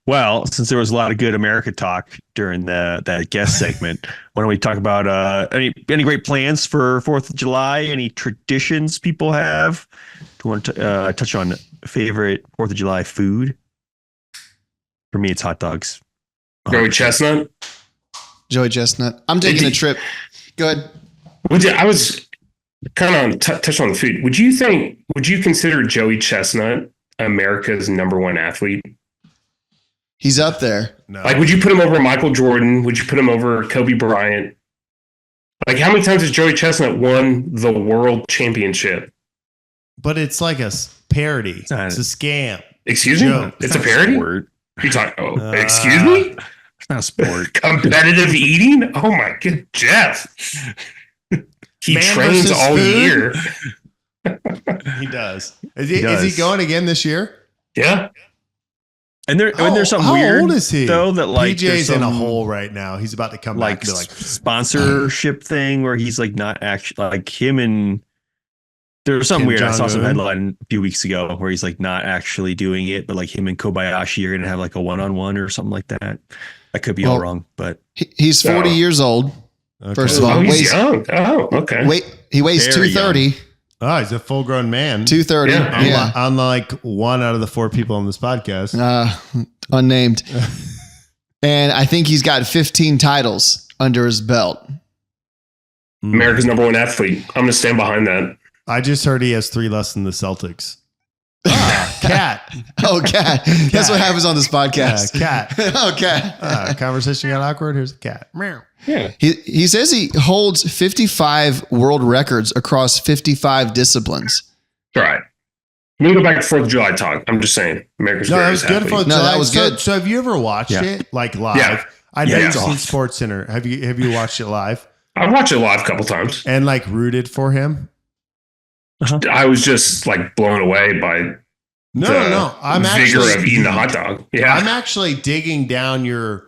Well, since there was a lot of good America talk during that guest segment, why don't we talk about any great plans for 4th of July? Any traditions people have? Do you want to touch on favorite 4th of July food? For me, it's hot dogs. Joey Chestnut. I'm taking a trip. Go ahead. I was kind of touch on the food. Would you consider Joey Chestnut America's number one athlete? He's up there. No. Like, would you put him over Michael Jordan? Would you put him over Kobe Bryant? Like, how many times has Joey Chestnut won the world championship? But it's like a parody. It's a scam. Excuse me? Joke. It's a parody? You talk? Oh, excuse me? It's not a sport. Competitive eating? Oh my god, Jeff. He Man trains versus all food? year. He does. Is he going again this year? Yeah. And there's something how weird old is he? though that like PJ's there's in a some, hole right now. He's about to come like back and be like sponsorship thing where he's like not actually like him and there was something Kim weird. I saw some Jong-un? headline a few weeks ago where he's like not actually doing it, but like him and Kobayashi are gonna have like a one-on-one or something like that. I could be all wrong, but He's 40 years old. Okay. First of all, Oh, he's weighs, young. Oh, okay. he weighs Very 230. Oh, he's a full grown man. 230. Yeah. Yeah. Unlike one out of the 4 people on this podcast. Unnamed. And I think he's got 15 titles under his belt. America's number one athlete. I'm gonna stand behind that. I just heard he has 3 less than the Celtics. Cat. Oh, cat. That's what happens on this podcast. Cat. Oh, cat. Conversation got awkward. Here's a cat. Meow. Yeah. He says he holds 55 world records across 55 disciplines. All right. Let me go back to 4th of July talk. I'm just saying, America's No, that greatest was good athlete. for No, July. that was So- good. So have you ever watched it like live? Yeah. I know Yeah. you've seen Sports Center. Have you watched it live I've watched it live a couple times. and like rooted for him? I was just like blown away by No. I'm vigor actually of eating a hot dog. Yeah. I'm actually digging down your.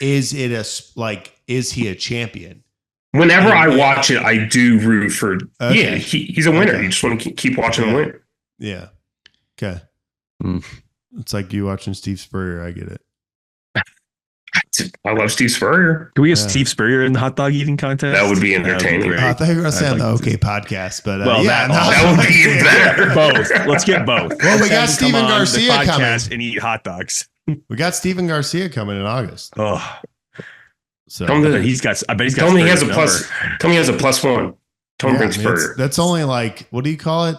Is he a champion? Whenever I watch it, I do root for. Okay. Yeah, he's a winner. Okay. You just want to keep watching him win. Yeah. Okay. Mm. It's like you watching Steve Spurrier. I get it. I love Steve Spurrier. can we get Yeah. Steve Spurrier in the hot dog eating contest? That would be entertaining. great. I thought you were going to say on I'd the like to- OK podcast, but Well, yeah, That would be even better. both. Let's get both. Well, we got Have him Steven come on the Garcia podcast coming. and eat hot dogs. We got Steven Garcia coming in August. Oh, So Tell him I bet to- he's got Tell me he has a Spurrier's plus. Tell me he has a +1. Tell him yeah, bring I mean, Spurrier. that's only like, what do you call it?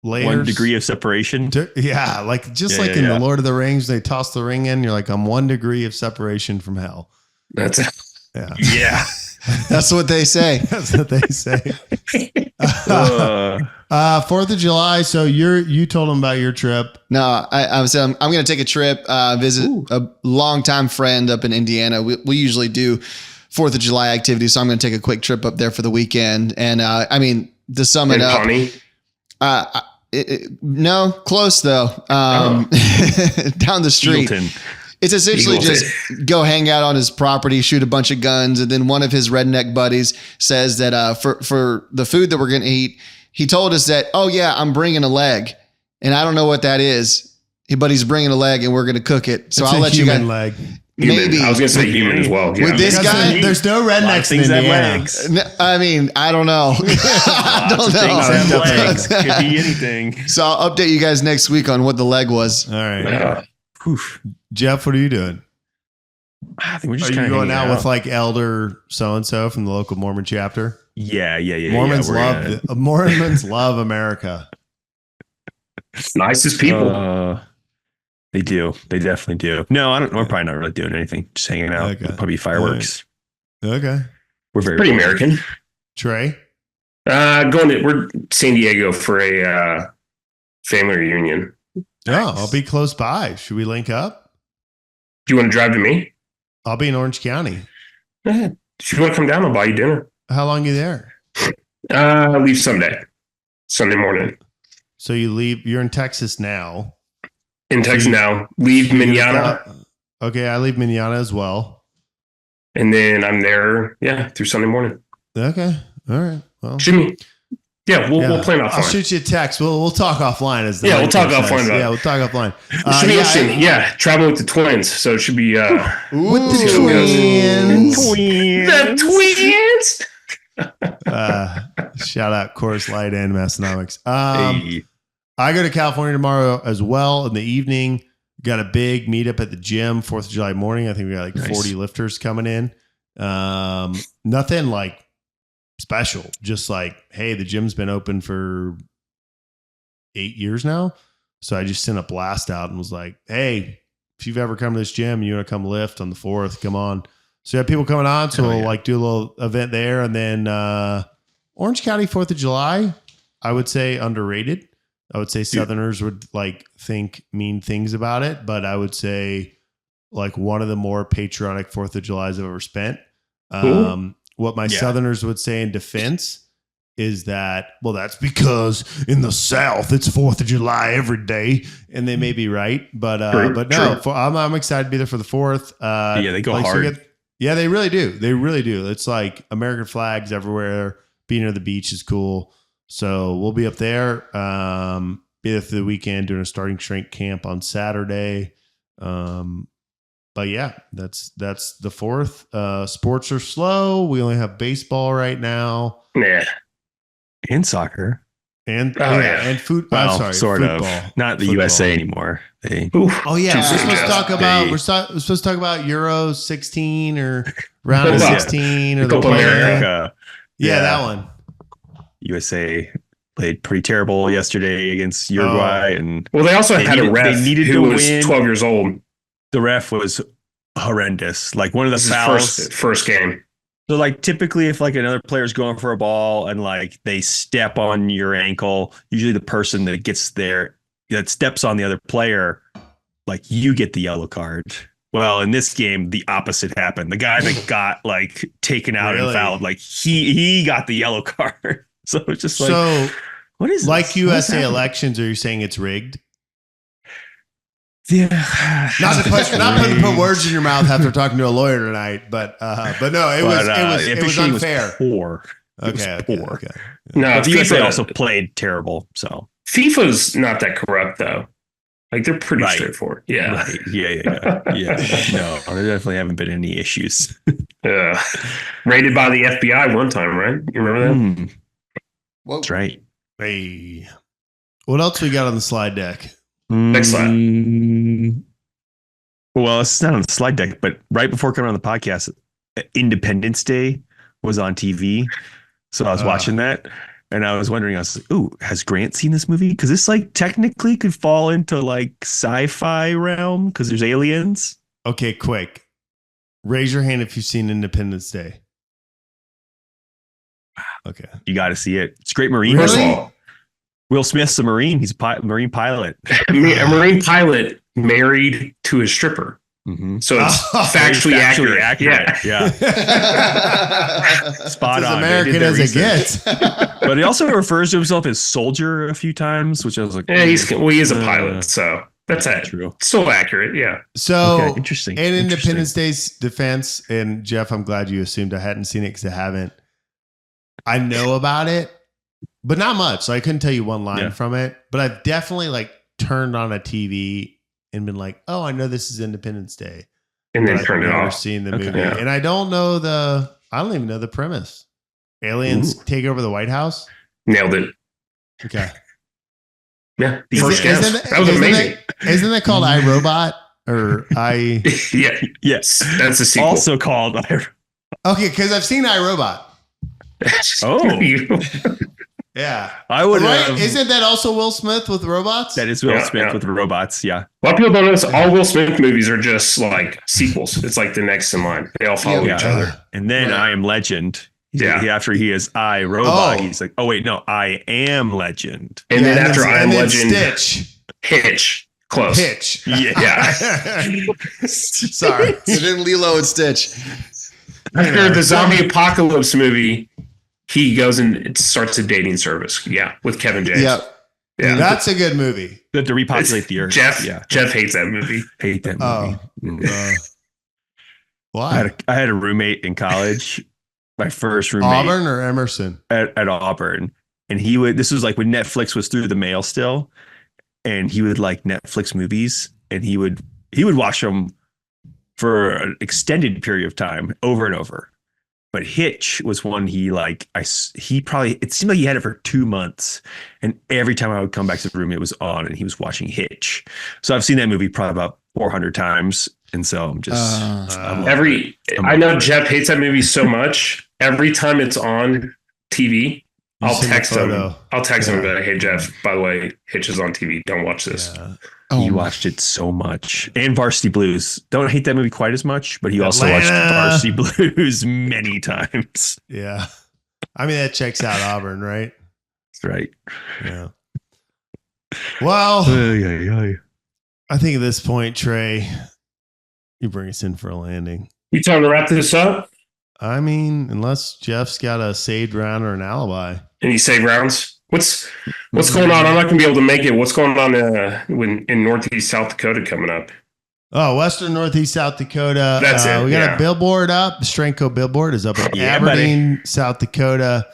Layers? 1 degree of separation. Yeah, like just Yeah, like yeah, in yeah. the Lord of the Rings, they toss the ring in. You're like, I'm 1 degree of separation from hell. That's Yeah, yeah. That's what they say. that's what they say. Uh, 4th of July. So you told them about your trip. No, I was I'm going to take a trip, visit a longtime friend up in Indiana. We usually do 4th of July activities, so I'm going to take a quick trip up there for the weekend. And I mean, to sum it And up, Pawnee. no, close though. Down the street. Eagleton. It's essentially Eagleton. just go hang out on his property, shoot a bunch of guns, and then one of his redneck buddies says that for the food that we're going to eat, he told us that, oh yeah, I'm bringing a leg, and I don't know what that is, but he's bringing a leg, and we're going to cook it. So It's I'll a let you human guys. leg. Human. Maybe. I was going to say human as well. Yeah. With this Because guy, there's no rednecks in Things have Indiana. legs. I mean, I don't know. I Lots of don't things have know. legs. Could be anything. So I'll update you guys next week on what the leg was. All right, Yeah. Oof. Jeff, what are you doing? I think we're just Are you kinda going hanging out with like Elder so and so from the local Mormon chapter? Yeah. Mormons we're love Mormons love America. Nicest people. They do. They definitely do. No, I don't. We're probably not really doing anything. Just hanging out. Okay. Probably fireworks. Okay, We're very Pretty American. Trey. We're San Diego for a family reunion. Oh, I'll be close by. Should we link up? Do you want to drive to me? I'll be in Orange County. If you want to come down, I'll buy you dinner. How long are you there? Leave Sunday morning. So you leave. You're in Texas now. In Texas now. Leave Manana, Okay, I leave Manana as well. and then I'm there. Yeah, through Sunday morning. Okay, all right. Well, Shoot me. Yeah, we'll plan I'll offline. shoot you a text. We'll talk offline. As the Yeah, we'll Mike talk says. offline about it. Yeah, we'll talk offline. Should be interesting. Yeah, traveling with the twins. So it should be With the see how it twins. the twins. Shout out Coors Light and Massonomics. Hey. I go to California tomorrow as well in the evening. Got a big meetup at the gym, 4th of July morning. I think we got like Nice. 40 lifters coming in. Nothing like special. Just like, hey, the gym's been open for 8 years now. So I just sent a blast out and was like, hey, if you've ever come to this gym and you want to come lift on the 4th, come on. So you have people coming on. So we'll like do a little event there. And then Orange County 4th of July, I would say underrated. I would say Southerners would like think mean things about it, but I would say like one of the more patriotic 4th of Julys I've ever spent. What my Southerners would say in defense is that, well, that's because in the South it's 4th of July every day, and they may be right, but no, I'm excited to be there for the 4th. They go hard. Yeah, they really do. They really do. It's like American flags everywhere. Being near the beach is cool. So we'll be up there. Be there for the weekend doing a starting strength camp on Saturday. But yeah, that's the 4th. Sports are slow. We only have baseball right now. Yeah. And soccer. And and food. Well, I'm sorry, sort football. of. Not the USA anymore. Oh yeah, we're supposed to talk about Euro 16 or round of 16 or the Copa America. Yeah, that one. USA played pretty terrible yesterday against Uruguay, and they also had a ref who was 12 years old. The ref was horrendous. Like one of the fouls, first game. So like typically if like another player's going for a ball and like they step on your ankle, usually the person that gets there that steps on the other player, like you get the yellow card. Well, in this game, the opposite happened. The guy that got like taken out and fouled, like he got the yellow card. So it's just like, what is like this? USA elections? Are you saying it's rigged? Yeah, not to put words in your mouth after talking to a lawyer tonight, but no, it was unfair. Poor. Okay. No, but the USA also played terrible. So FIFA's not that corrupt though. Like they're pretty straightforward. Yeah. Right. Yeah. No, there definitely haven't been any issues. Raided by the FBI one time, right? You remember that? That's right. Hey, what else we got on the slide deck? Next slide. Well, it's not on the slide deck, but right before coming on the podcast, Independence Day was on TV. So I was watching that and I was wondering, ooh, has Grant seen this movie? Because this like technically could fall into like sci-fi realm because there's aliens. Okay, quick. Raise your hand if you've seen Independence Day. Okay. You got to see it. It's a great Marine. Really? Will Smith's a Marine. He's a Marine pilot. A Marine pilot married to a stripper. Mm-hmm. So it's factually accurate. Yeah. Spot on. As American as it gets. But he also refers to himself as soldier a few times, which I was like, yeah, he is a pilot. So that's true. Still accurate. Yeah. So interesting. In Independence Day's defense, and Jeff, I'm glad you assumed I hadn't seen it because I haven't. I know about it. But not much. So I couldn't tell you one line from it. But I've definitely like turned on a TV and been like, oh, I know this is Independence Day. And then turned it off. Seen the movie. Yeah. And I don't even know the premise. Aliens take over the White House? Nailed it. Okay. Yeah. First guess. That was amazing. Isn't that called iRobot? Or I Yeah. Yes. That's a sequel. Also called iRobot. Okay, because I've seen iRobot. Oh. Yeah. I would Isn't that also Will Smith with robots? That is Will Smith with robots, yeah. A lot of people don't know this. All Will Smith movies are just like sequels. It's like the next in line. They all follow each other. And then I Am Legend. After he is I, Robot, he's like, oh, wait, no, I Am Legend. And then after I Am Legend, Hitch. Close. Hitch. Yeah. Sorry. So then Lilo and Stitch. After the zombie apocalypse movie, he goes and starts a dating service. Yeah, with Kevin James. Yep. Yeah. That's a good movie. To repopulate the earth. Jeff hates that movie. Hate that movie. Why? I had a roommate in college. My first roommate. Auburn or Emerson? At Auburn. And this was like when Netflix was through the mail still. And he would like Netflix movies. And he would watch them for an extended period of time over and over. But Hitch was one it seemed like he had it for 2 months. And every time I would come back to the room, it was on and he was watching Hitch. So I've seen that movie probably about 400 times. And so I'm just, I know Jeff hates that movie so much. Every time it's on, TV, I'll send a text him. photo. I'll text him and be Yeah. like, hey, Jeff, by the way, Hitch is on TV. Don't watch this. Yeah. Oh, He watched it so much. And Varsity Blues. Don't hate that movie quite as much, but he also watched Atlanta. Varsity Blues many times. Yeah. I mean, that checks out Auburn, right? That's right. Yeah. Well, Yeah. I think at this point, Trey, you bring us in for a landing. You time to wrap this up? I mean, unless Jeff's got a saved round or an alibi. Any save rounds? What's going on? I'm not gonna be able to make it. What's going on in Northeast South Dakota coming up? Oh, Western Northeast South Dakota. That's it, We got yeah. a billboard up. The Strength Co billboard is up in Yeah, Aberdeen, South Dakota.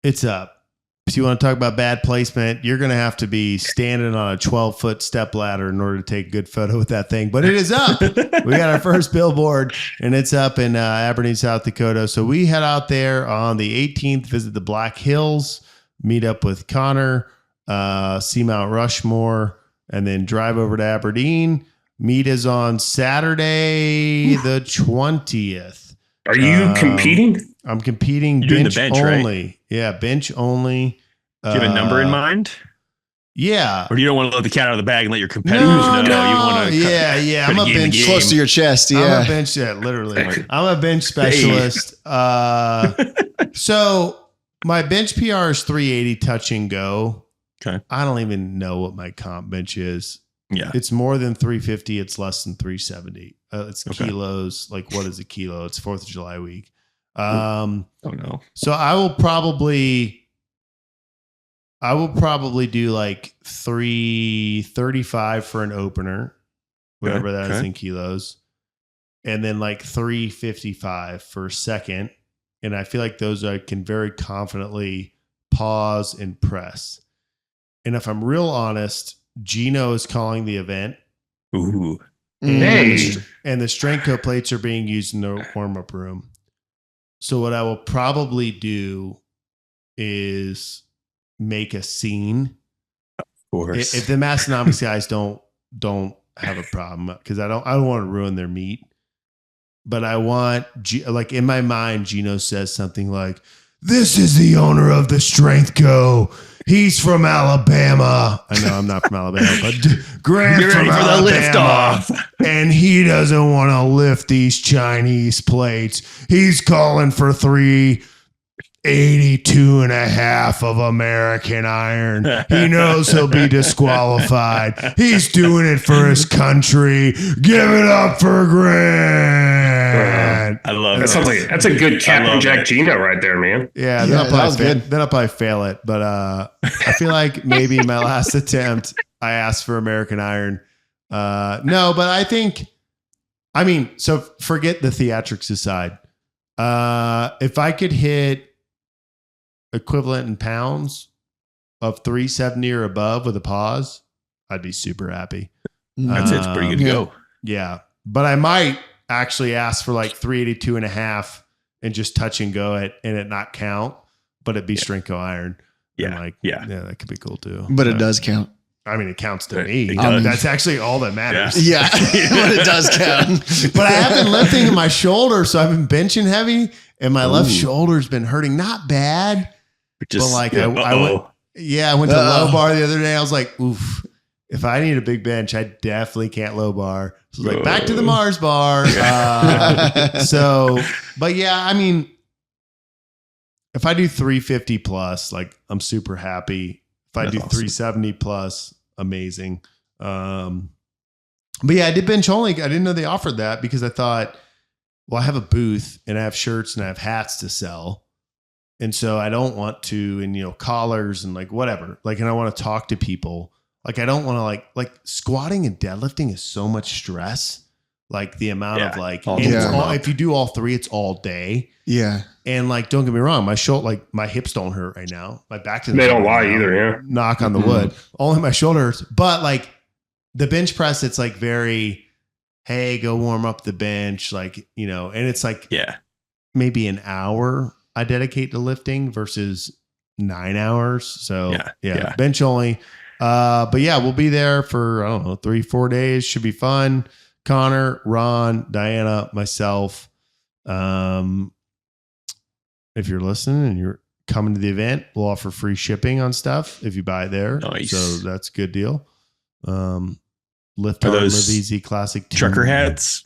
It's up. If you want to talk about bad placement, you're going to have to be standing on a 12-foot step ladder in order to take a good photo with that thing. But it is up. We got our first billboard, and it's up in Aberdeen, South Dakota. So we head out there on the 18th, visit the Black Hills, meet up with Connor, see Mount Rushmore, and then drive over to Aberdeen. Meet is on Saturday the 20th. Are you competing? I'm competing You're doing bench, the bench, right? only. Yeah, bench only. Do you have a number in mind? Yeah. Or you don't want to let the cat out of the bag and let your competitors No, know? You want to yeah. I'm a game the bench game. close to your chest. I'm Yeah. a bench, literally. I'm a bench specialist. So my bench PR is 380 touch and go. Okay. I don't even know what my comp bench is. Yeah. It's more than 350. It's less than 370. It's Okay. kilos. Like, what is a kilo? It's 4th of July week. Oh no. So I will probably do like 335 for an opener, whatever that is Okay. in kilos, and then like 355 for a second. And I feel like those I can very confidently pause and press. And if I'm real honest, Gino is calling the event, Ooh. Hey. and the Strength Co plates are being used in the warm-up room. So what I will probably do is make a scene. Of course. If the Massonomics guys don't have a problem, because I don't want to ruin their meet, but I want like in my mind, Gino says something like, "This is the owner of the Strength Co. He's from Alabama." I know I'm not from Alabama, but Grant Get from ready for the Alabama, lift off. and he doesn't want to lift these Chinese plates. He's calling for 382 and a half of American iron. He knows he'll be disqualified. He's doing it for his country. Give it up for Grant. I love That it. sounds like that's a good Captain love Jack it. Gino right there, man. Yeah, Yeah, that was good. Then I'll probably fail it. But I feel like maybe my last attempt, I asked for American Iron. No, but so forget the theatrics aside. If I could hit equivalent in pounds of 370 or above with a pause, I'd be super happy. That's it. It's pretty good to Yeah. go. Yeah. But I might actually ask for like 382 and a half and just touch and go it and it not count, but it'd be Strength Co iron. And Yeah. like, Yeah. that could be cool too. But it does count. I mean, it counts to It me. does. That's actually all that matters. Yeah. But it does count. But I have been lifting in my shoulder, so I've been benching heavy, and my left shoulder's been hurting. Not bad. Just, But like, yeah, I went to Uh-oh. low bar the other day. I was like, oof. If I need a big bench, I definitely can't low bar. So I was like, back to the Mars bar. But yeah, I mean, if I do 350 plus, like I'm super happy. If I That's do awesome. 370 plus, amazing. But yeah, I did bench only. I didn't know they offered that because I thought, well, I have a booth and I have shirts and I have hats to sell. And so I don't want to, and collars and like whatever, like, and I want to talk to people. Like, I don't want to like squatting and deadlifting is so much stress. Like the amount of like, all and day it's long. all, if you do all three, it's all day. Yeah. And like, don't get me wrong, my shoulder, like my hips don't hurt right now. My back doesn't They don't hurt lie right now. either, yeah. Knock on the wood. Only my shoulders. But like the bench press, it's like very, hey, go warm up the bench. Like, and it's like Yeah. maybe an hour I dedicate to lifting versus 9 hours. So Yeah. bench only. But yeah, we'll be there for, I don't know, 3-4 days. Should be fun. Connor, Ron, Diana, myself. if you're listening and you're coming to the event, we'll offer free shipping on stuff if you buy it there. Nice. So that's a good deal. Lift Are Hard, those Live Easy Classic trucker hats?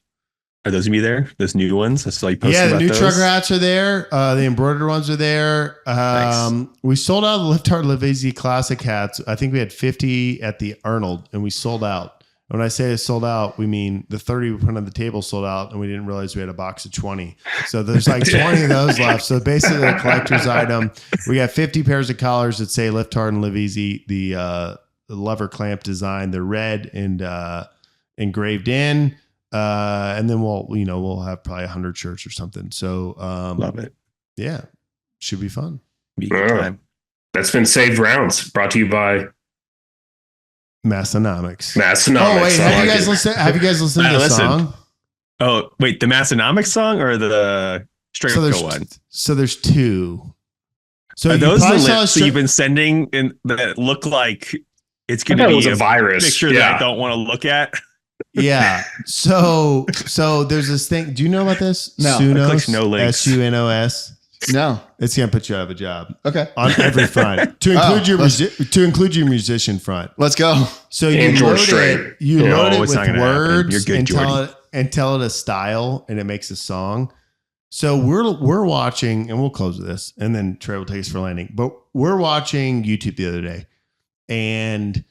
Are those gonna be there? Those new ones? I saw you posted Yeah, the about new those. trucker hats are there. The embroidered ones are there. Nice. We sold out the Lift Hard, Live Easy Classic hats. I think we had 50 at the Arnold, and we sold out. When I say sold out, we mean the 30 we put on the table sold out, and we didn't realize we had a box of 20. So there's like 20 of those left. So basically a collector's item. We got 50 pairs of collars that say Lift Hard and Live Easy. The lever clamp design. They're red and engraved in. And then we'll have probably 100 shirts or something. So Love it. Yeah, should be fun. Be a good time. That's been Saved Rounds, brought to you by Massonomics. Massonomics. Oh wait, have you guys listened to the song? Oh wait, the Massonomics song or the Straight Up Go one? So there's two. So are those the lists that you've been been sending and that look like it's going to be a virus picture that I don't want to look at? Yeah. So there's this thing. Do you know about this? No. Sunos, no links. SUNOS. No. It's gonna put you out of a job. Okay. On every front. To include your musician front. Let's go. So you load it. You load it with words good, and tell it a style, and it makes a song. So we're watching, and we'll close with this, and then Trey will take us for landing. But we're watching YouTube the other day, and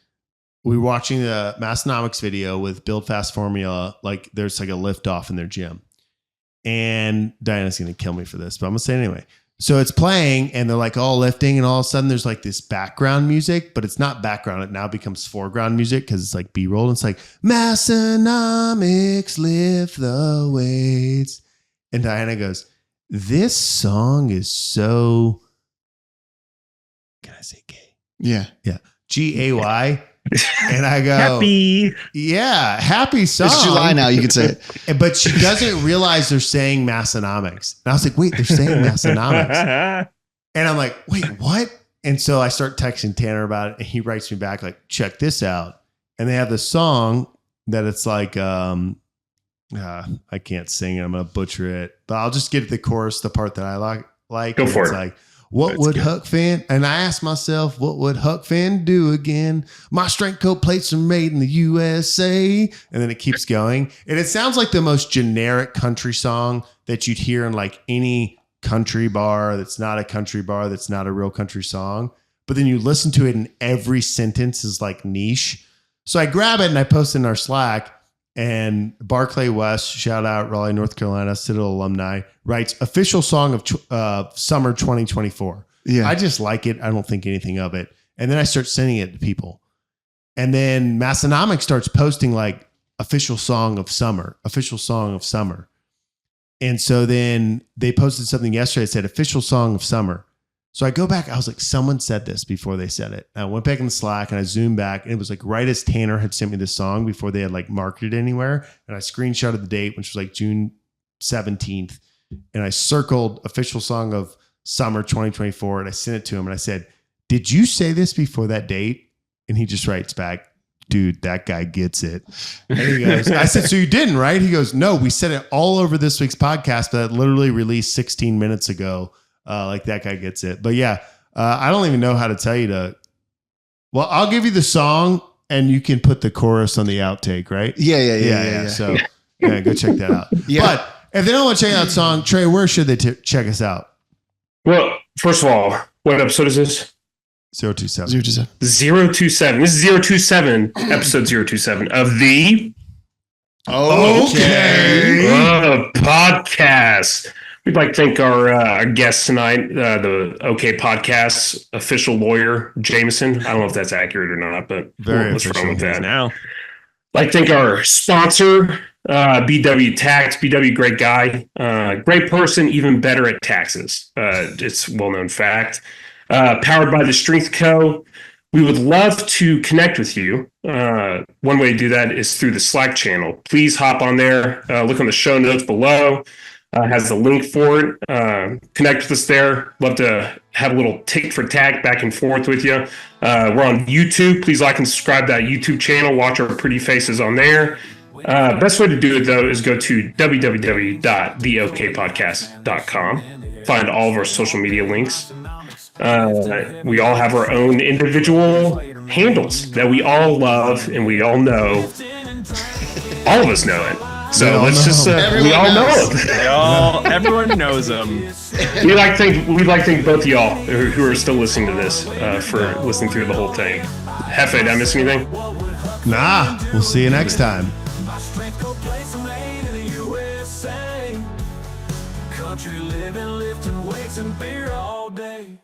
we were watching the Massonomics video with Build Fast Formula. Like there's like a lift off in their gym. And Diana's going to kill me for this, but I'm going to say it anyway. So it's playing and they're like all lifting, and all of a sudden there's like this background music, but it's not background. It now becomes foreground music because it's like B-roll. And it's like Massonomics lift the weights. And Diana goes, this song is so, can I say gay? Yeah. Yeah. Gay. And I go, happy. Yeah, happy song. It's July now. You can say it. But she doesn't realize they're saying Massonomics. And I was like, wait, they're saying Massonomics. And I'm like, wait, what? And so I start texting Tanner about it, and he writes me back like, check this out. And they have this song that it's like, I can't sing it. I'm going to butcher it. But I'll just get to the chorus, the part that I like. Go for it. It's like, what would Huck Finn? And I asked myself, what would Huck Finn do again? My strength coat plates are made in the USA. And then it keeps going. And it sounds like the most generic country song that you'd hear in like any country bar that's not a country bar, that's not a real country song. But then you listen to it and every sentence is like niche. So I grab it and I post it in our Slack. And Barclay West, shout out Raleigh, North Carolina, Citadel alumni, writes official song of summer 2024. Yeah. I just like it. I don't think anything of it. And then I start sending it to people. And then Massonomics starts posting like official song of summer. And so then they posted something yesterday that said official song of summer. So I go back. I was like, someone said this before they said it. I went back in the Slack and I zoomed back, and it was like right as Tanner had sent me this song before they had like marketed anywhere. And I screenshotted the date, which was like June 17th. And I circled official song of summer 2024. And I sent it to him and I said, did you say this before that date? And he just writes back, dude, that guy gets it. And he goes, I said, so you didn't, right? He goes, no, we said it all over this week's podcast, but that literally released 16 minutes ago. Like that guy gets it. But yeah, I don't even know how to tell you to. Well, I'll give you the song and you can put the chorus on the outtake, right? Yeah. So yeah, go check that out. Yeah. But if they don't want to check out the song, Trey, where should they check us out? Well, first of all, what episode is this? 027. 027. This is 027, episode 027 of the podcast. We'd like to thank our guest tonight, the OK Podcast's official lawyer, Jameson. I don't know if that's accurate or not, but let's run with that. Now, I'd like to thank our sponsor, BW Tax. BW, great guy, great person, even better at taxes. It's a well-known fact. Powered by the Strength Co. We would love to connect with you. One way to do that is through the Slack channel. Please hop on there. Look on the show notes below. Has the link for it. Connect with us there. Love to have a little tick for tack back and forth with you. We're on YouTube. Please like and subscribe to that YouTube channel. Watch our pretty faces on there. Best way to do it, though, is go to www.theokpodcast.com. Find all of our social media links. We all have our own individual handles that we all love and we all know. All of us know it. So let's just we all know it. Everyone knows them. We'd like to thank both of y'all who are still listening to this for listening through the whole thing. Hefe, did I miss anything? Nah, we'll see you next time. Country living, lifting weights and beer all day.